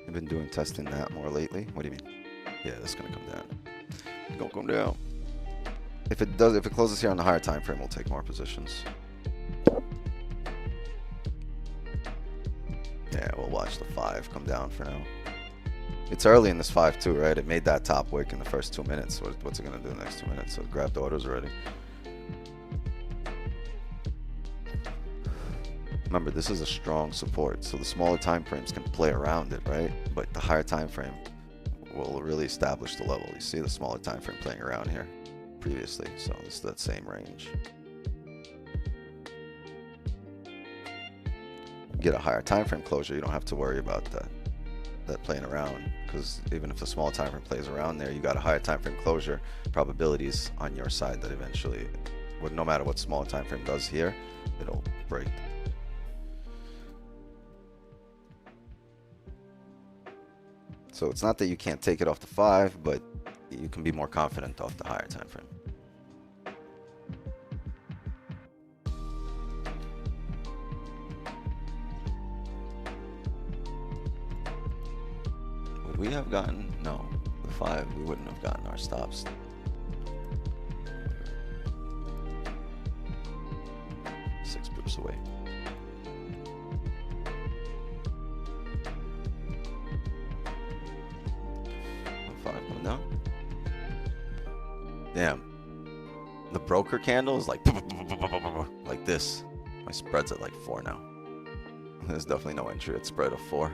I've been doing testing that more lately. What do you mean? Yeah, it's gonna come down. It's gonna come down. If it closes here on the higher time frame, we'll take more positions. Yeah, we'll watch the 5 come down for now. It's early in this 5 too, right? It made that top wick in the first 2 minutes. What's it gonna do in the next 2 minutes? So it grabbed orders already. Remember, this is a strong support, so the smaller time frames can play around it, right? But the higher time frame will really establish the level. You see the smaller time frame playing around here previously, so this is that same range. Get a higher time frame closure, you don't have to worry about that playing around, because even if the small time frame plays around there, you got a higher time frame closure, probabilities on your side that eventually, no matter what small time frame does here, it'll break. So it's not that you can't take it off the 5, but you can be more confident off the higher time frame. Would we have gotten, no, the 5, we wouldn't have gotten our stops. Six pips away. Damn. The broker candle is like this. My spread's at like 4 now. There's definitely no entry at spread of 4.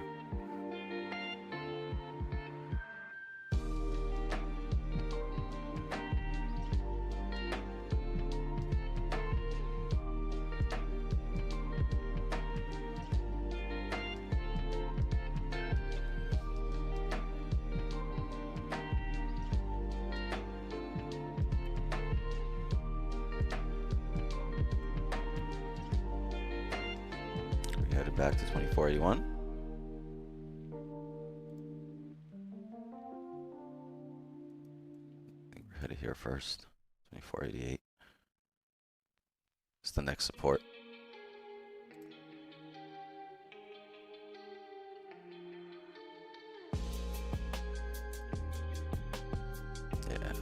Headed back to 2481. I think we're headed here first. 2488. It's the next support. Yeah.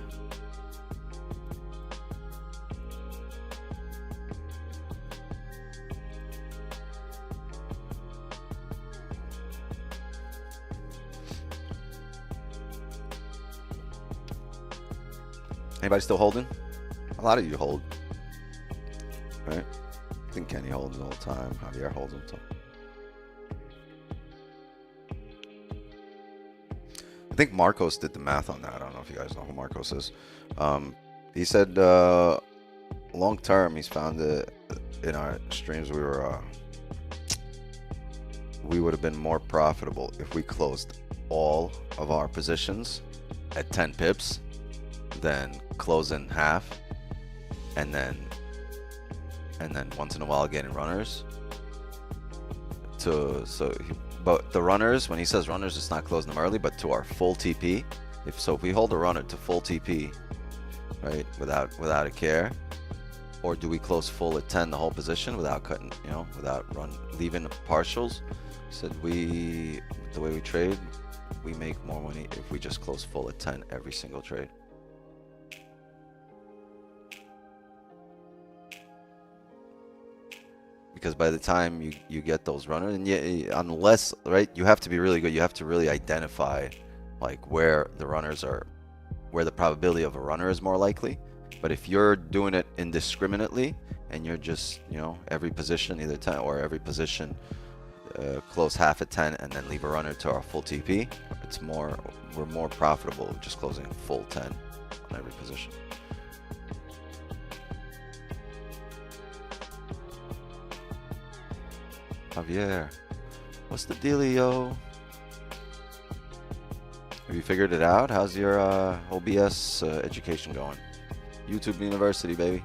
Anybody still holding? A lot of you hold, right? I think Kenny holds all the time. Javier holds them too. I think Marcos did the math on that. I don't know if you guys know who Marcos is. He said long term, he's found that in our streams we would have been more profitable if we closed all of our positions at 10 pips than closing half and then once in a while getting runners but the runners, when he says runners, it's not closing them early but to our full TP. If we hold a runner to full TP, right, without a care, or do we close full at 10 the whole position without cutting, you know, without leaving partials? He said the way we trade, we make more money if we just close full at 10 every single trade. Because by the time you get those runners, and unless, right, you have to be really good. You have to really identify like where the runners are, where the probability of a runner is more likely. But if you're doing it indiscriminately and you're just, you know, every position either 10 or every position close half at 10 and then leave a runner to our full TP, we're more profitable just closing full 10 on every position. Javier, what's the dealio? Have you figured it out? How's your OBS education going? YouTube University, baby.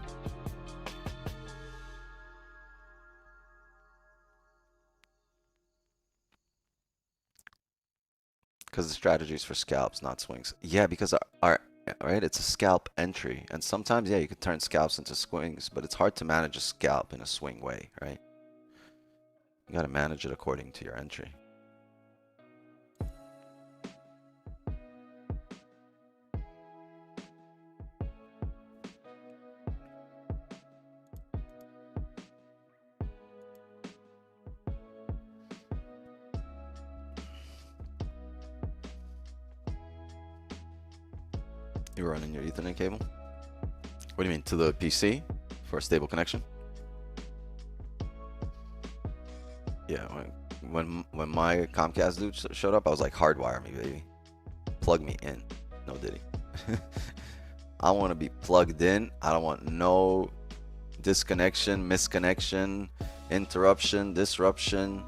Because the strategy is for scalps, not swings. Yeah, because our right, it's a scalp entry, and sometimes, yeah, you could turn scalps into swings, but it's hard to manage a scalp in a swing way, right? You got to manage it according to your entry. You were running your Ethernet cable? What do you mean, to the PC for a stable connection? Yeah, when my Comcast dude showed up, I was like, hardwire me, baby. Plug me in. No diddy. I want to be plugged in. I don't want no disconnection, misconnection, interruption, disruption.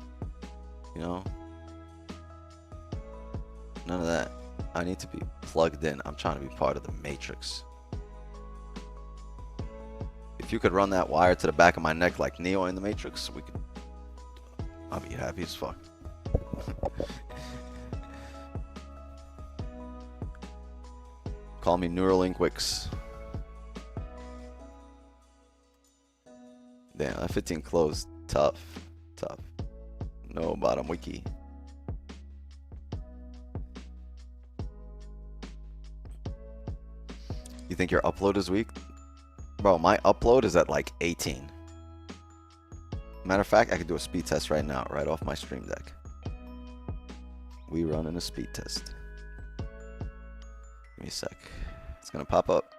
You know? None of that. I need to be plugged in. I'm trying to be part of the matrix. If you could run that wire to the back of my neck like Neo in the Matrix, I'll be happy as fuck. Call me Neuralink Wix. Damn, that 15 closed. Tough. No bottom wiki. You think your upload is weak? Bro, my upload is at like 18. Matter of fact, I could do a speed test right now, right off my stream deck. We running a speed test. Give me a sec. It's gonna pop up.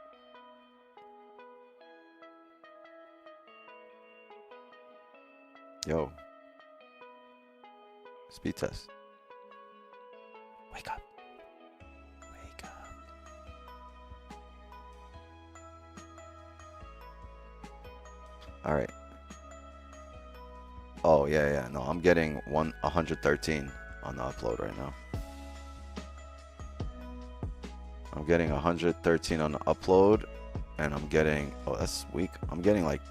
Yo. Speed test. Wake up. Wake up. All right. Oh, yeah. No, I'm getting 113 on the upload right now. I'm getting 113 on the upload, and I'm getting, oh, that's weak. I'm getting like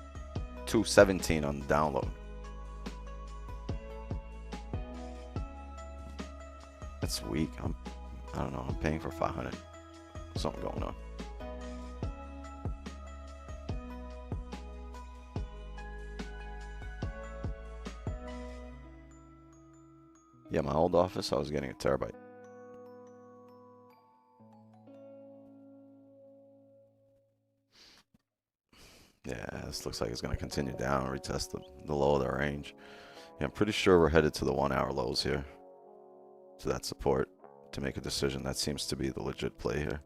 217 on the download. That's weak. I don't know. I'm paying for 500. Something going on. Yeah, my old office, I was getting a terabyte. Yeah, this looks like it's going to continue down, retest the low of the range. Yeah, I'm pretty sure we're headed to the 1 hour lows here. To that support to make a decision. That seems to be the legit play here.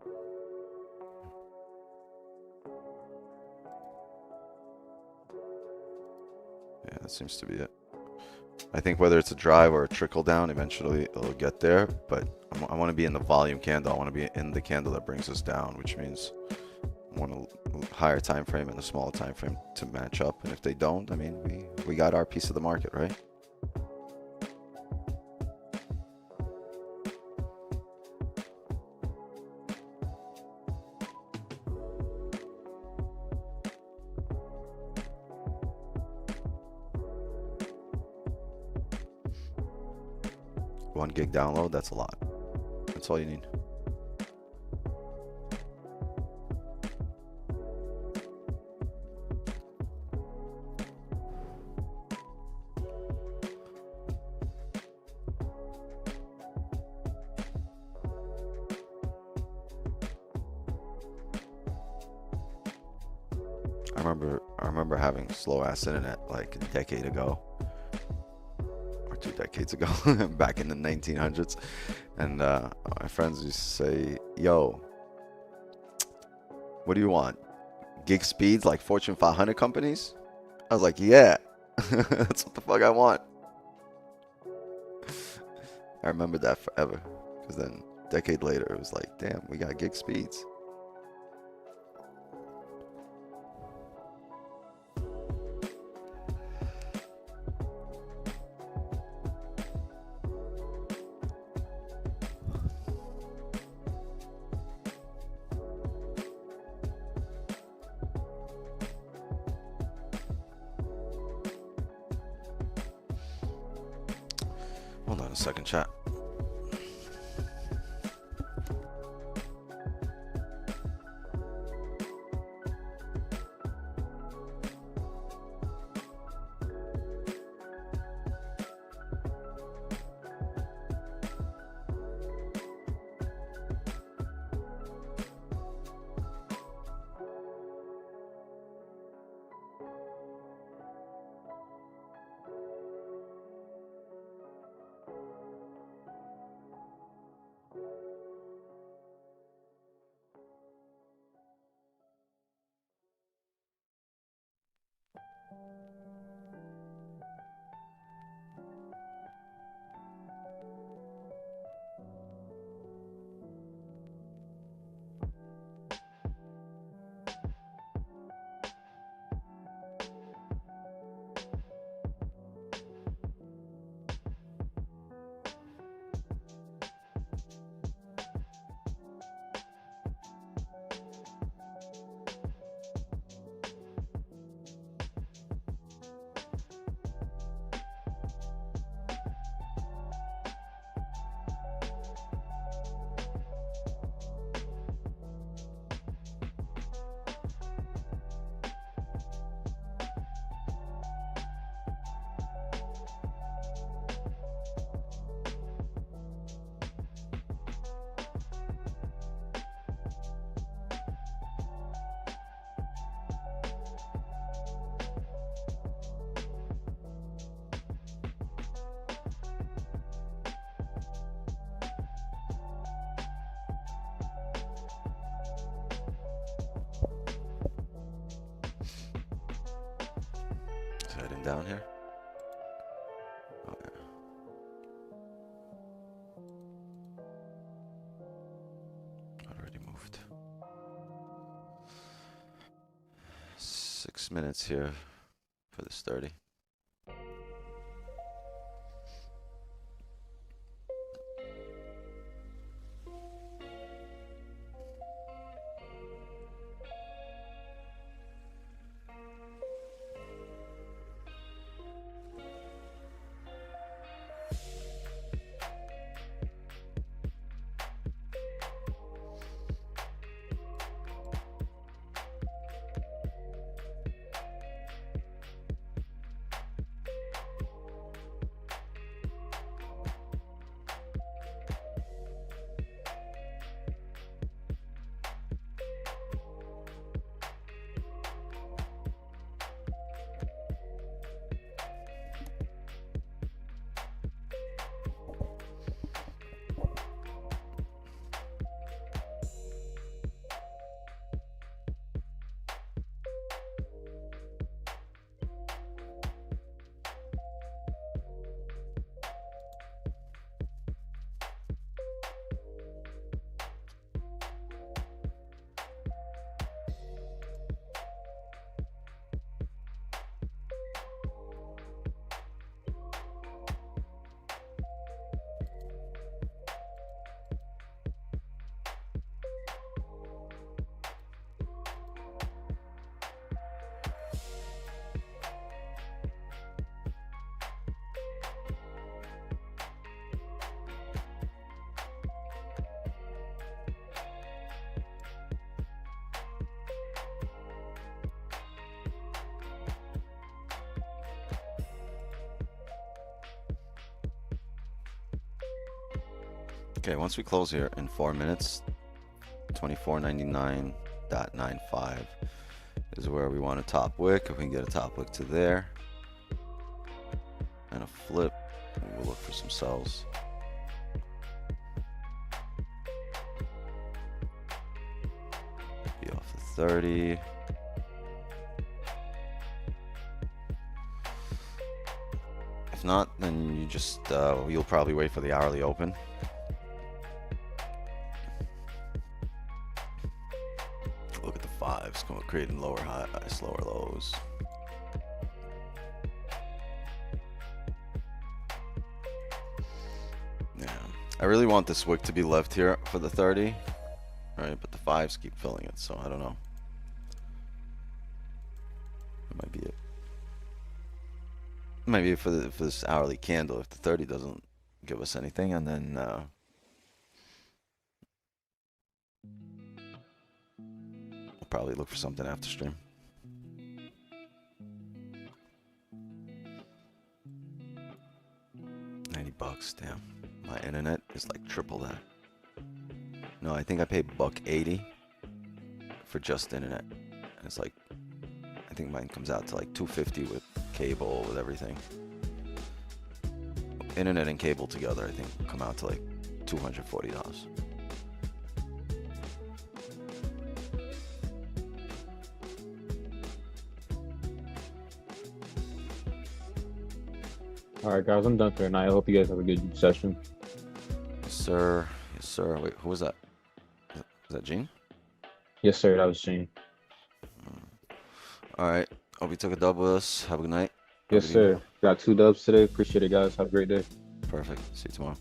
Yeah, that seems to be it. I think whether it's a drive or a trickle down, eventually it'll get there, but I want to be in the volume candle. I want to be in the candle that brings us down, which means I want a higher time frame and a smaller time frame to match up. And if they don't, I mean, we got our piece of the market, right? One gig download, that's a lot. That's all you need. I remember having slow ass internet like a decade ago. 2 decades ago, back in the 1900s, and my friends used to say, yo, what do you want, gig speeds like Fortune 500 companies? I was like, yeah. That's what the fuck I want. I remember that forever, because then a decade later it was like, damn, we got gig speeds. Hold on a second, chat. Heading down here. 6 minutes here for this 30. Okay, once we close here in 4 minutes, 24.99.95 is where we want a top wick. If we can get a top wick to there and a flip, we'll look for some sells. Be off the 30. If not, then you just you'll probably wait for the hourly open. Look at the fives, creating lower highs, lower lows. Yeah, I really want this wick to be left here for the 30, right? But the fives keep filling it, so I don't know. That might be it. Maybe for this hourly candle, if the 30 doesn't give us anything, and then we'll probably look for something after stream. $90, damn. My internet is like triple that. No, I think I paid $1.80 for just internet. And it's like, I think mine comes out to like $2.50 with cable, with everything. Internet and cable together, I think, come out to like $240. All right, guys, I'm done for tonight. I hope you guys have a good session. Yes, sir. Yes, sir. Wait, who was that? Is that Gene? Yes, sir. That was Shane. All right. Hope you took a dub with us. Have a good night. Yes, sir. Got 2 dubs today. Appreciate it, guys. Have a great day. Perfect. See you tomorrow.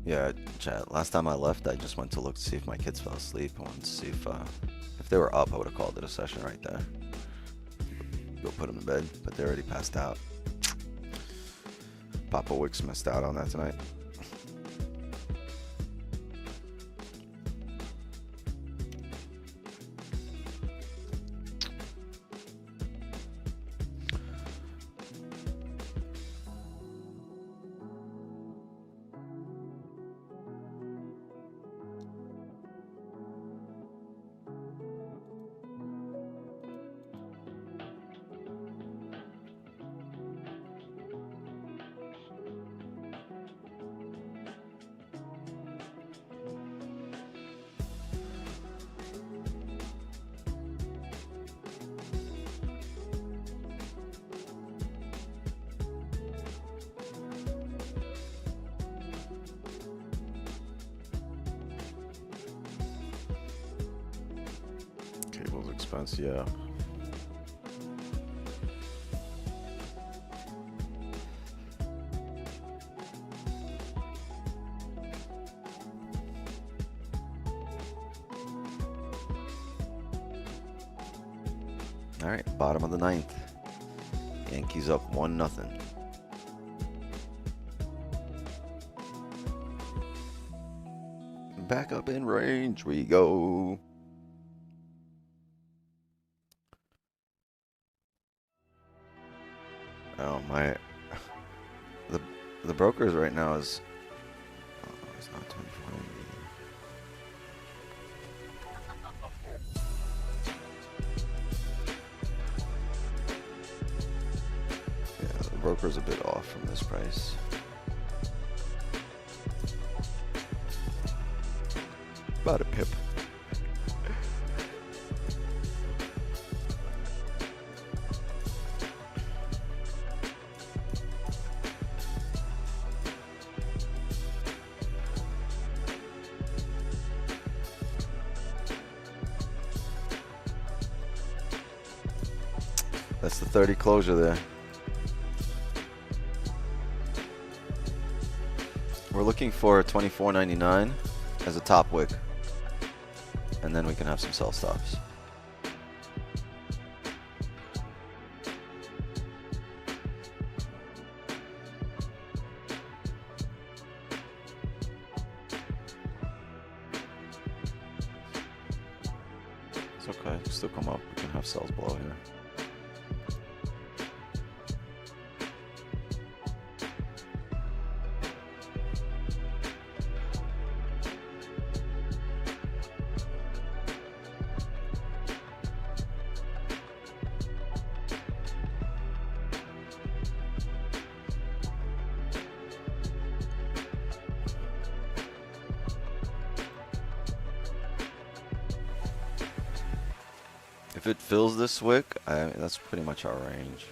Yeah, chat. Last time I left, I just went to look to see if my kids fell asleep. I wanted to see if they were up. I would have called it a session right there. Go put them to bed, but they already passed out. Papa Wicks missed out on that tonight. Sales expense, yeah. All right, bottom of the ninth. Yankees up 1-0. Back up in range we go. Oh my, the brokers right now is, oh, it's not 24. Yeah, the broker's a bit off from this price. About a pip. That's the 30 closure there. We're looking for 24.99 as a top wick, and then we can have some sell stops. It's okay, still come up. We can have sells below here. If it fills this wick, that's pretty much our range.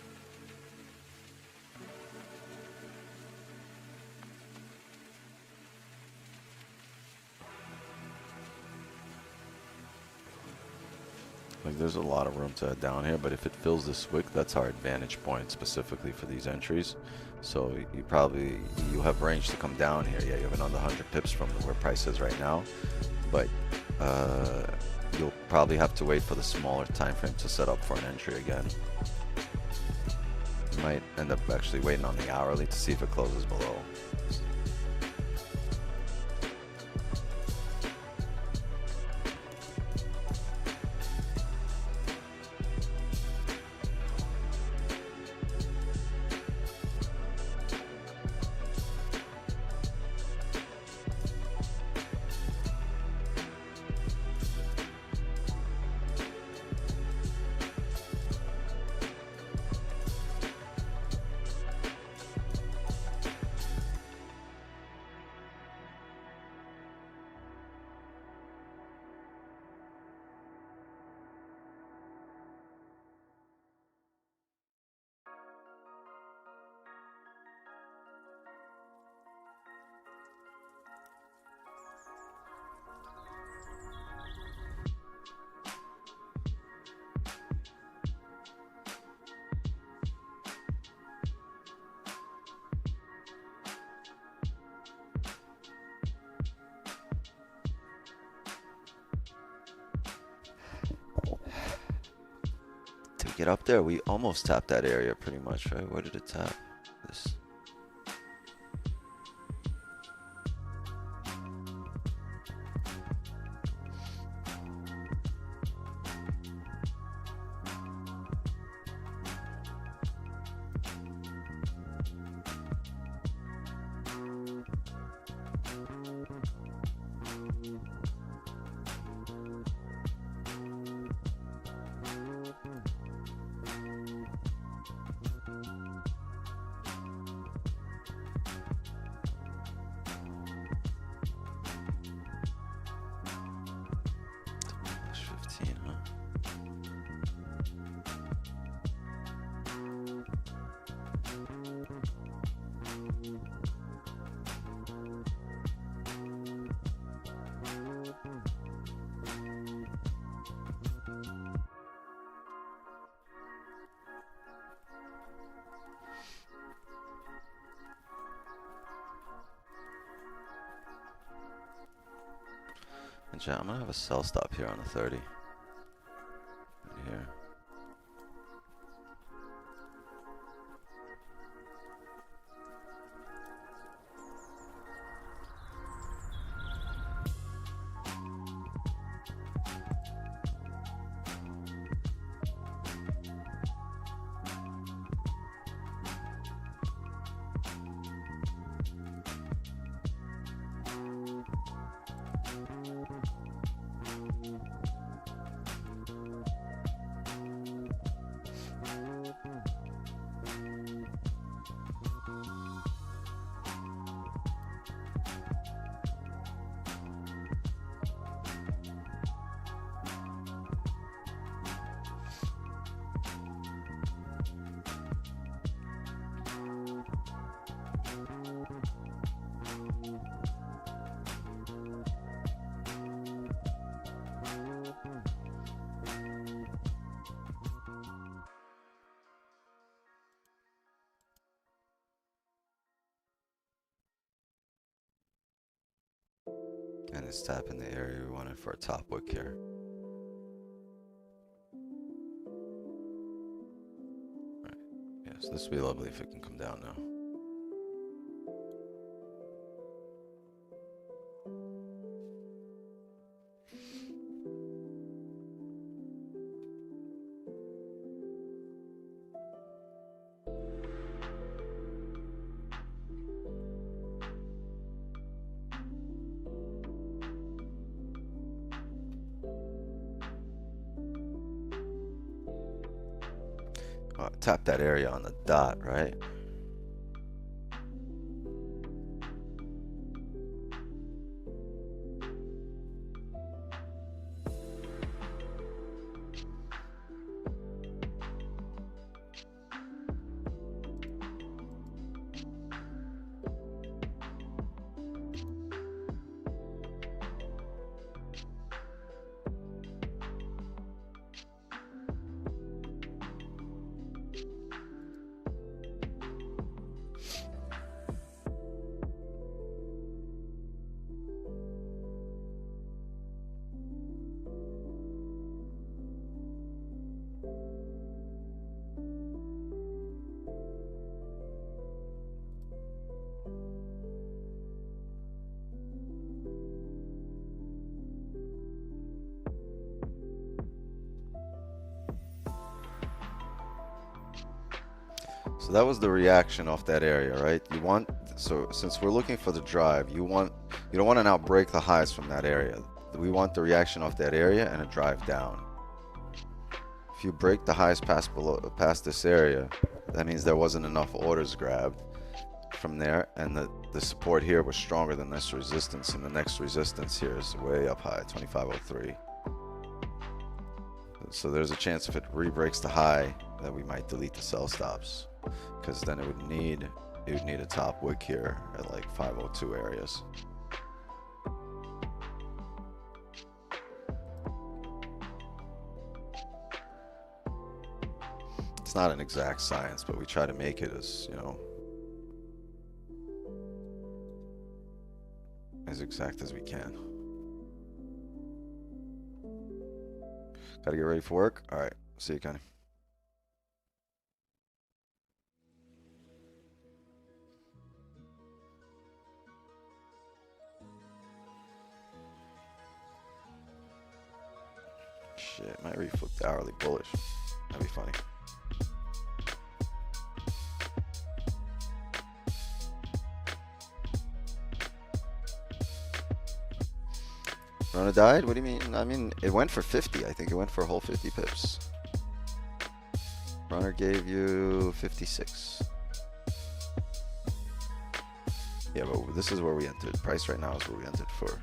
Like, there's a lot of room to head down here, but if it fills this wick, that's our advantage point specifically for these entries. So you have range to come down here. Yeah, you have another 100 pips from where price is right now, but you'll probably have to wait for the smaller time frame to set up for an entry again. You might end up actually waiting on the hourly to see if it closes below. To get up there, we almost tapped that area pretty much, right? Where did it tap? This. And chat, I'm gonna have a sell stop here on the 30. Here. And it's tapping the area we wanted for a top wick here. Right. Yes, this would be lovely if it can come down now. Tap that area on the dot, right? So that was the reaction off that area, right? You want, so since we're looking for the drive, you don't want to now break the highs from that area. We want the reaction off that area and a drive down. If you break the highs past this area, that means there wasn't enough orders grabbed from there, and the support here was stronger than this resistance, and the next resistance here is way up high, 2503. So there's a chance if it re-breaks the high that we might delete the sell stops, because then it would need a top wick here at like 502 areas. It's not an exact science, but we try to make it as, you know, as exact as we can. Gotta get ready for work. All right, see you, Connie. Shit, might reflip the hourly bullish. That'd be funny. Rona died? What do you mean? I mean, it went for 50. I think it went for a whole 50 pips. Runner gave you 56. Yeah, but this is where we entered. Price right now is where we entered for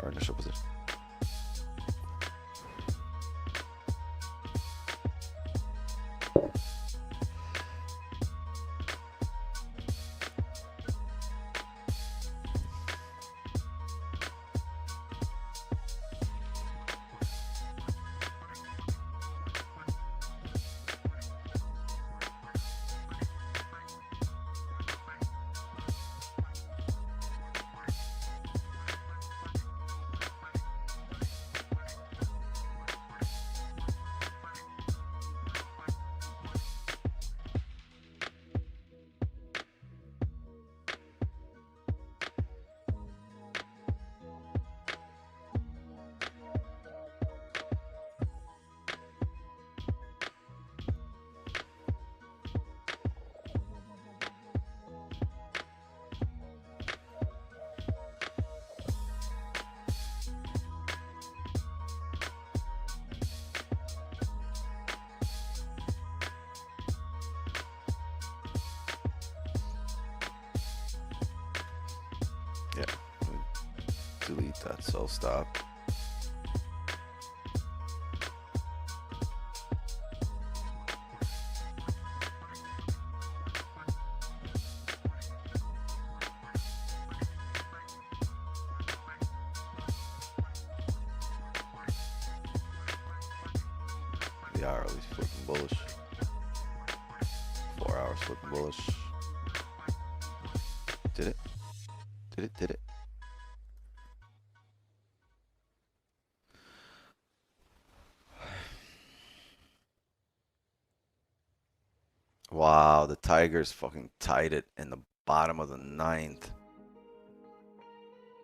our initial position. that, so stop. The hourly's flipping bullish. 4 hours flipping bullish. Did it? Did it? Did it? Wow, the Tigers fucking tied it in the bottom of the ninth.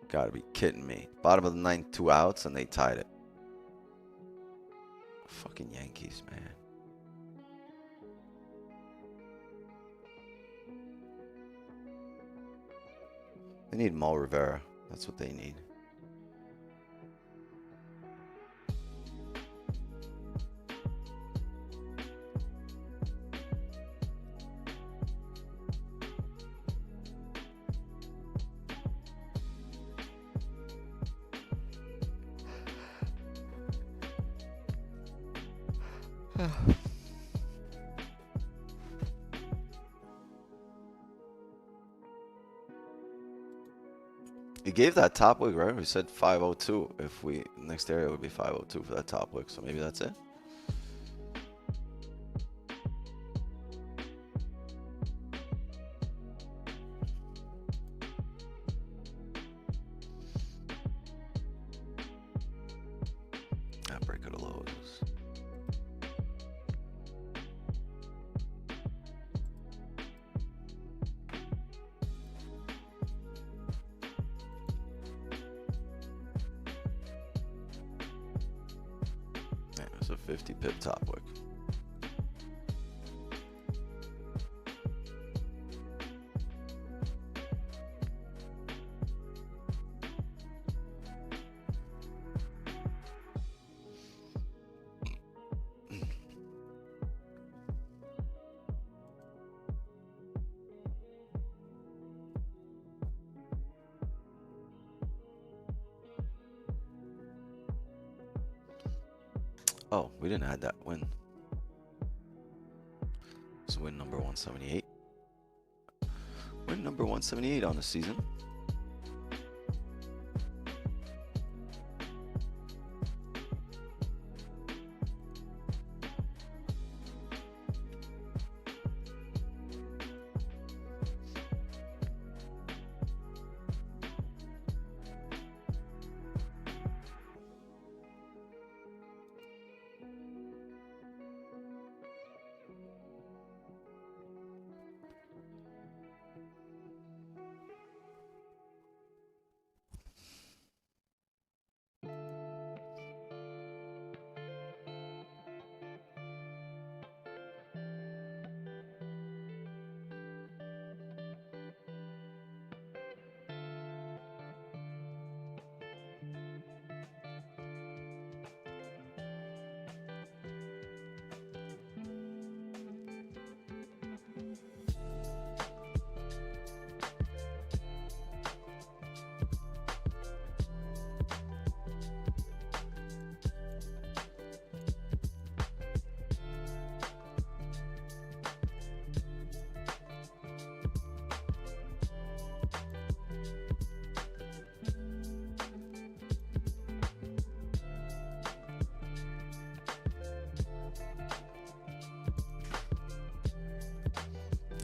Gotta be kidding me. Bottom of the ninth, 2 outs, and they tied it. Fucking Yankees, man. They need Mo Rivera. That's what they need. You gave that top wick, right? We said 502. If we next area would be 502 for that top wick, so maybe that's it. That break of the lows. Yeah, it's a 50 pip top wick. Oh, we didn't add that win. It's win number 178. Win number 178 on the season.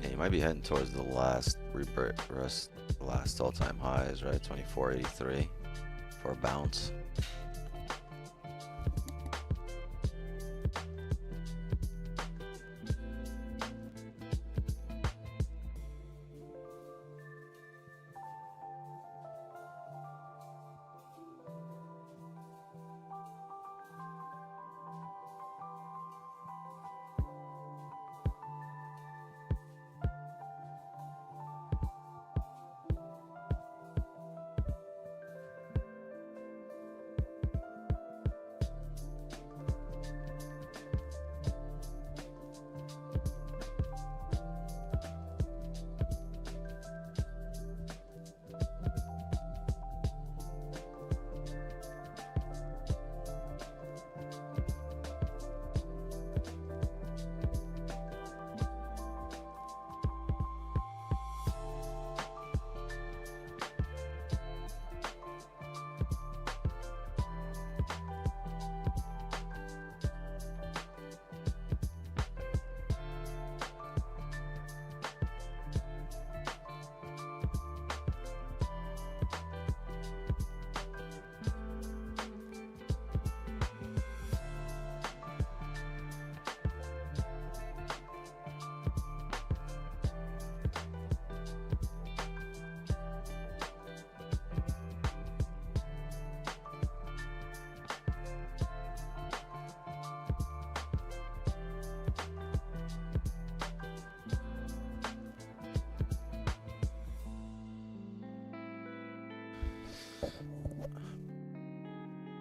Yeah, you might be heading towards the last last all-time highs, right? 2483 for a bounce.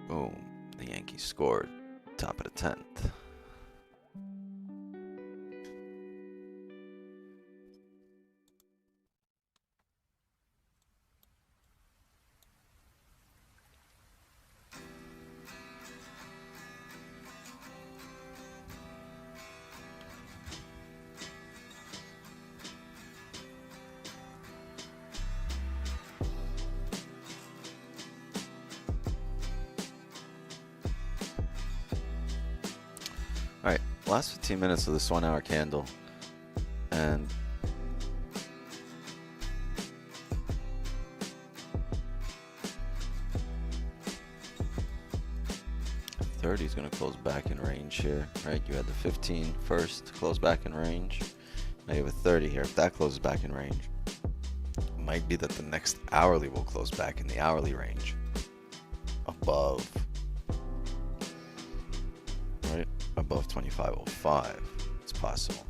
Boom. The Yankees scored. Top of the 10th. Alright, last 15 minutes of this 1 hour candle. And $30 is going to close back in range here, right? You had the 15 first to close back in range. Now you have a 30 here. If that closes back in range, it might be that the next hourly will close back in the hourly range above, right? Above 25.05. It's possible.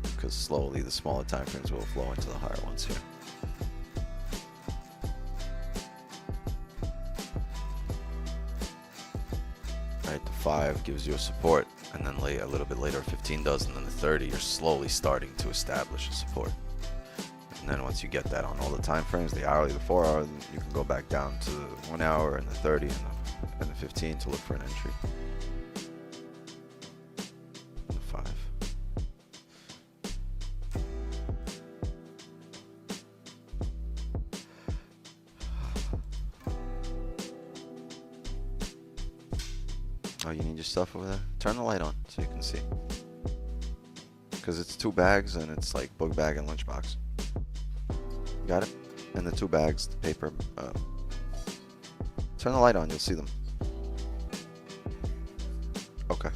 Because slowly the smaller time frames will flow into the higher ones here. Right, the 5 gives you a support, and then a little bit later 15 does, and then the 30 you're slowly starting to establish a support. And then once you get that on all the time frames, the hourly, the 4 hour, you can go back down to the 1 hour and the 30 and the 15 to look for an entry. And the 5. Oh, you need your stuff over there? Turn the light on so you can see. Because it's 2 bags and it's like book bag and lunchbox. Got it? And the 2 bags, the paper. Turn the light on, you'll see them. Okay.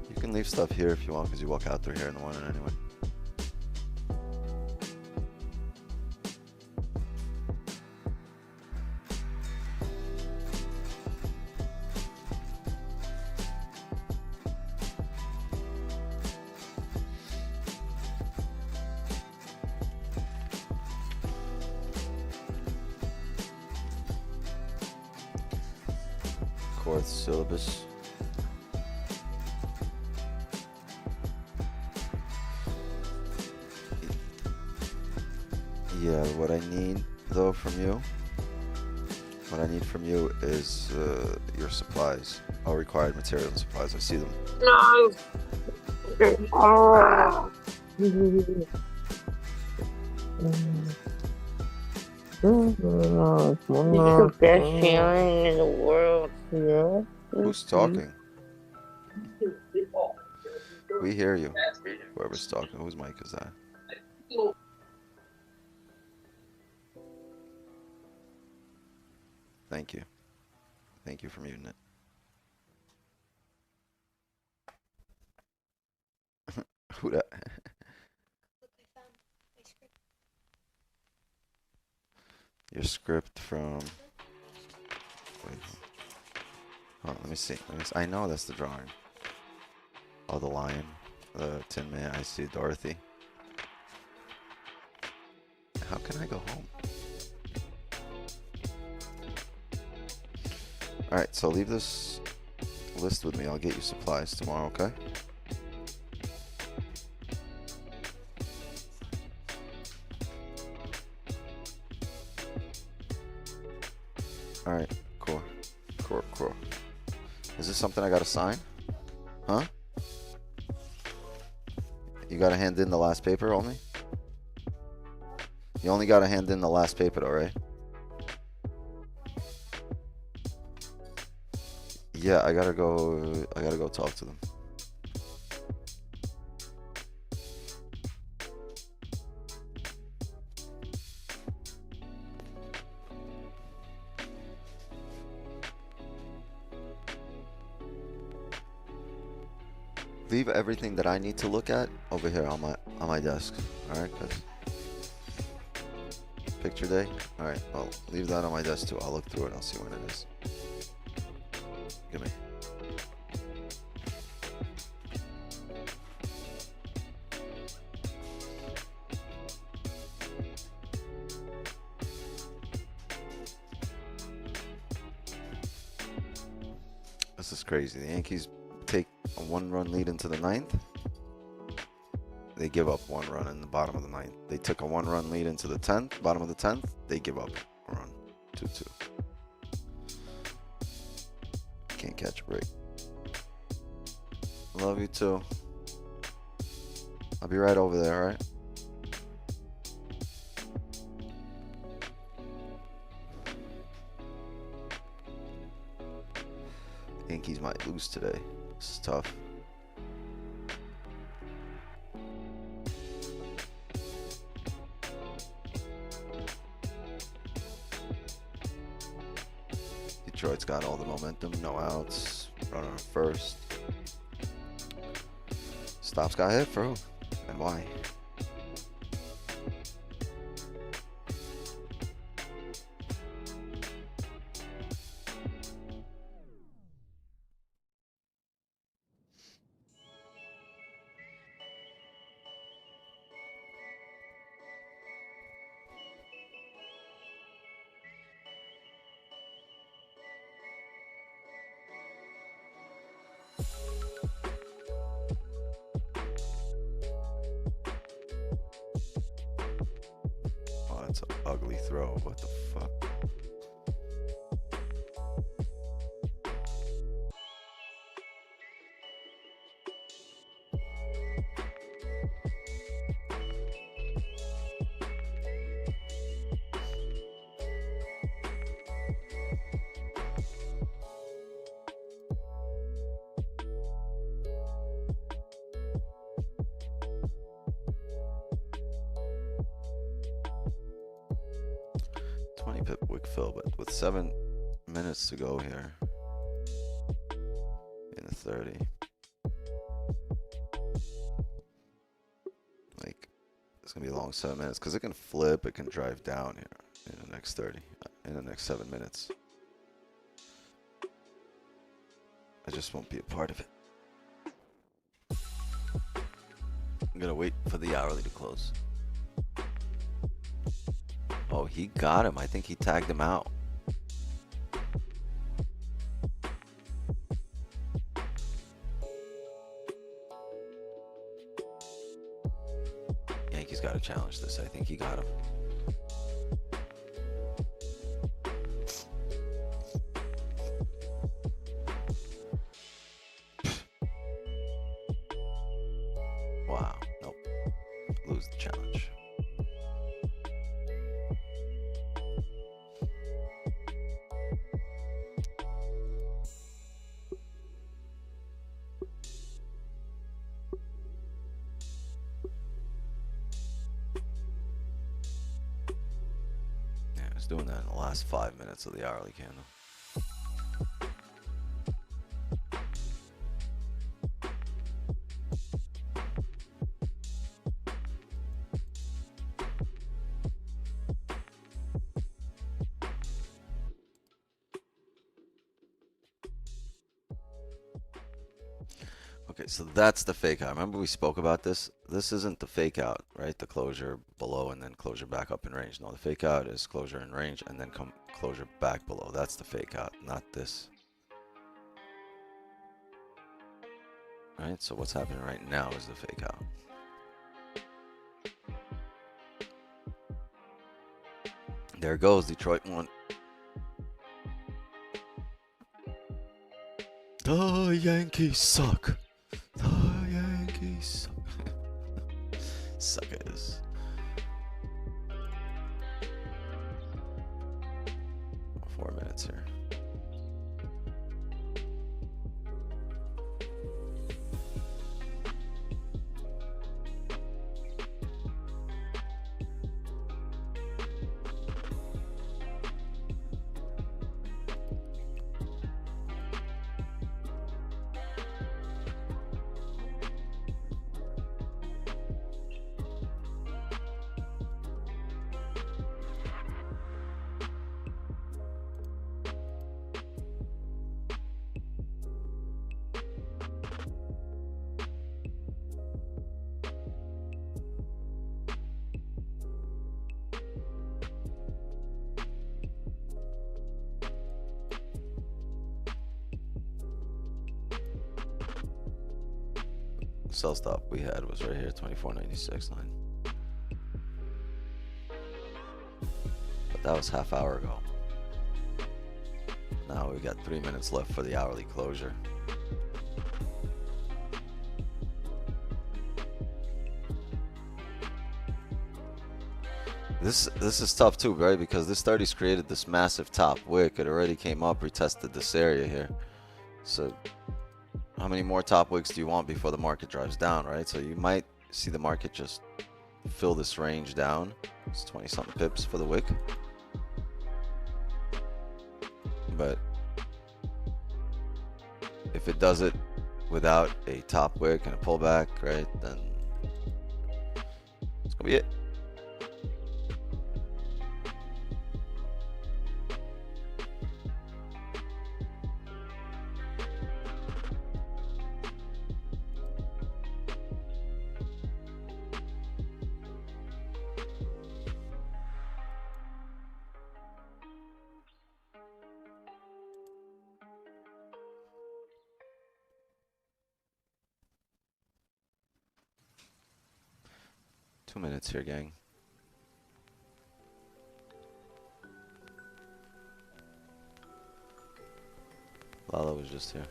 You can leave stuff here if you want, because you walk out through here in the morning anyway. Fourth syllabus. Yeah, what I need though from you, is your supplies, all required material and supplies. I see them. No. The best feeling in the world. Yeah. Who's talking? We hear you. Whoever's talking. Whose mic is that? Thank you. Thank you for muting it. Who that? Your script from. Wait. Oh, let me see. I know that's the drawing. Oh, the lion, the Tin Man. I see Dorothy. How can I go home? All right, so leave this list with me. I'll get you supplies tomorrow. Okay. All right, cool. Is this something I gotta sign? Huh? You gotta hand in the last paper only? You only gotta hand in the last paper though, right? Yeah, I gotta go talk to them. Leave everything that I need to look at over here on my desk. All right, guys. Picture day. All right, I'll leave that on my desk too. I'll look through it. I'll see when it is. Give me. This is crazy. The Yankees take a 1-run lead into the 9th. They give up 1 run in the bottom of the 9th. They took a 1-run lead into the 10th, bottom of the 10th. They give up a run, 2-2. Can't catch a break. Love you too. I'll be right over there, alright? Yankees might lose today. This is tough. Detroit's got all the momentum, no outs, runner on first. Stops got hit for who? And why? That's an ugly throw. What the fuck? Pip wick fill, but with 7 minutes to go here in the 30, like it's gonna be a long 7 minutes because it can flip, it can drive down here in the next 30, in the next 7 minutes. I just won't be a part of it. I'm gonna wait for the hourly to close. Oh, he got him. I think he tagged him out. Yankees got to challenge this. I think he got him. Wow. Nope. Lose the challenge. Doing that in the last 5 minutes of the hourly candle. Okay, so that's the fake out. Remember we spoke about this? This isn't the fake out, right? The closure below and then closure back up in range. No, the fake out is closure in range and then come closure back below. That's the fake out, not this. Right, so what's happening right now is the fake out. There goes Detroit 1. The Yankees suck. The Yankees suck. Suckers. Four minutes here. sell stop we had was right here, 24.96 line. But that was half hour ago. Now we got 3 minutes left for the hourly closure. This is tough too, right? Because this 30's created this massive top wick. It already came up, retested this area here. So how many more top wicks do you want before the market drives down, right? So you might see the market just fill this range down. It's 20 something pips for the wick. But if it does it without a top wick and a pullback, right, then it's gonna be it. Two minutes here, gang. Lala was just here.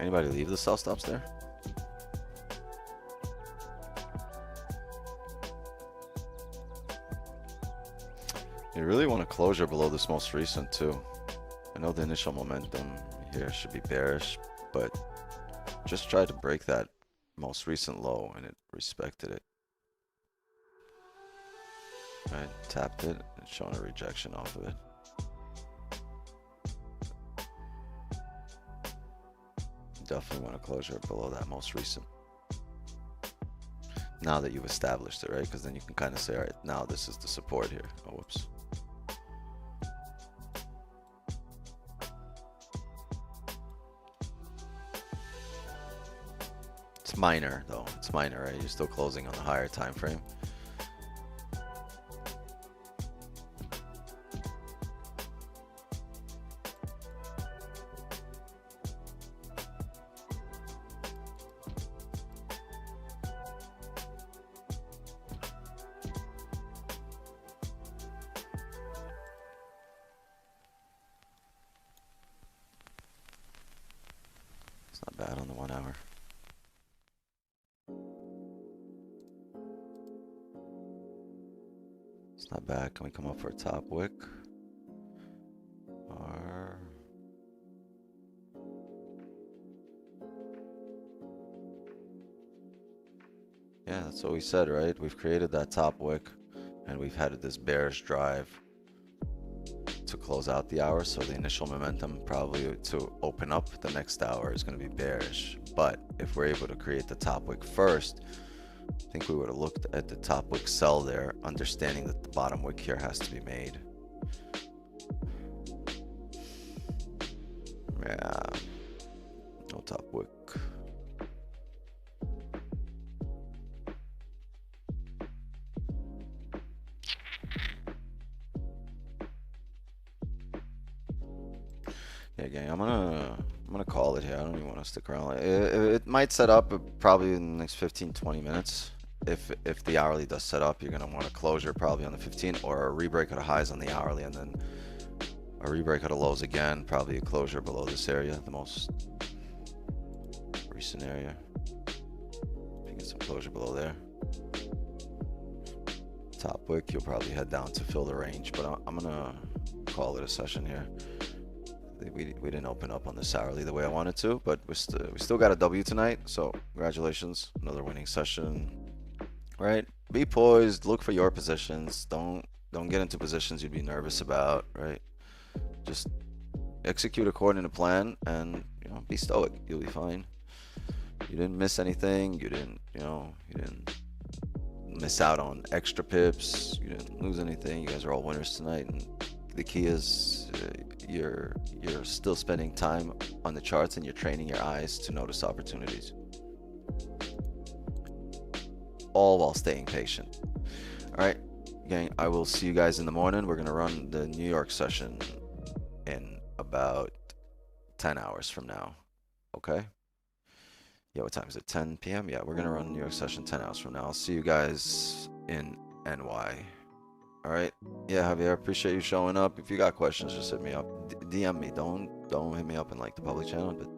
Anybody leave the sell stops there? You really want a closure below this most recent too. I know the initial momentum here should be bearish, but just tried to break that most recent low and it respected it. Right, tapped it and showing a rejection off of it. Definitely want a closure below that most recent. Now that you've established it, right? Because then you can kind of say, all right, now this is the support here. Oh, whoops. It's minor though. It's minor, right? You're still closing on the higher time frame. It's not bad on the 1 hour. It's not bad. Can we come up for a top wick? Or yeah, that's what we said, right? We've created that top wick and we've had this bearish drive to close out the hour. So the initial momentum probably to open up the next hour is going to be bearish. But if we're able to create the top wick first, I think we would have looked at the top wick sell there, understanding that the bottom wick here has to be made. Yeah, no top wick. Yeah, gang, I'm gonna call it here. I don't even want want to stick around. It might set up probably in the next 15-20 minutes. If the hourly does set up, you're gonna want a closure probably on the 15 or a rebreak of the highs on the hourly, and then a rebreak of the lows again, probably a closure below this area, the most recent area. If you get some closure below there. Top wick, you'll probably head down to fill the range, but I'm gonna call it a session here. We didn't open up on this hourly the way I wanted to, but we still got a W tonight, so congratulations, another winning session. Right? Be poised, look for your positions. Don't get into positions you'd be nervous about, right? Just execute according to plan and, you know, be stoic. You'll be fine. You didn't miss anything. You didn't miss out on extra pips. You didn't lose anything. You guys are all winners tonight, and the key is you're still spending time on the charts and you're training your eyes to notice opportunities, all while staying patient. All right, gang, I will see you guys in the morning. We're gonna run the New York session in about 10 hours from now. Okay, yeah, what time is it? 10 p.m. Yeah, we're gonna run the New York session 10 hours from now. I'll see you guys in NY. All right, yeah, Javier, appreciate you showing up. If you got questions, just hit me up. DM me. Don't hit me up in like the public channel, but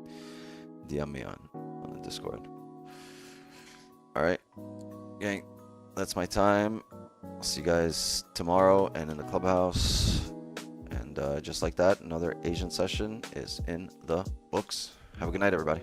DM me on the Discord. All right, gang, that's my time. I'll see you guys tomorrow and in the clubhouse. And just like that, another Asian session is in the books. Have a good night, everybody.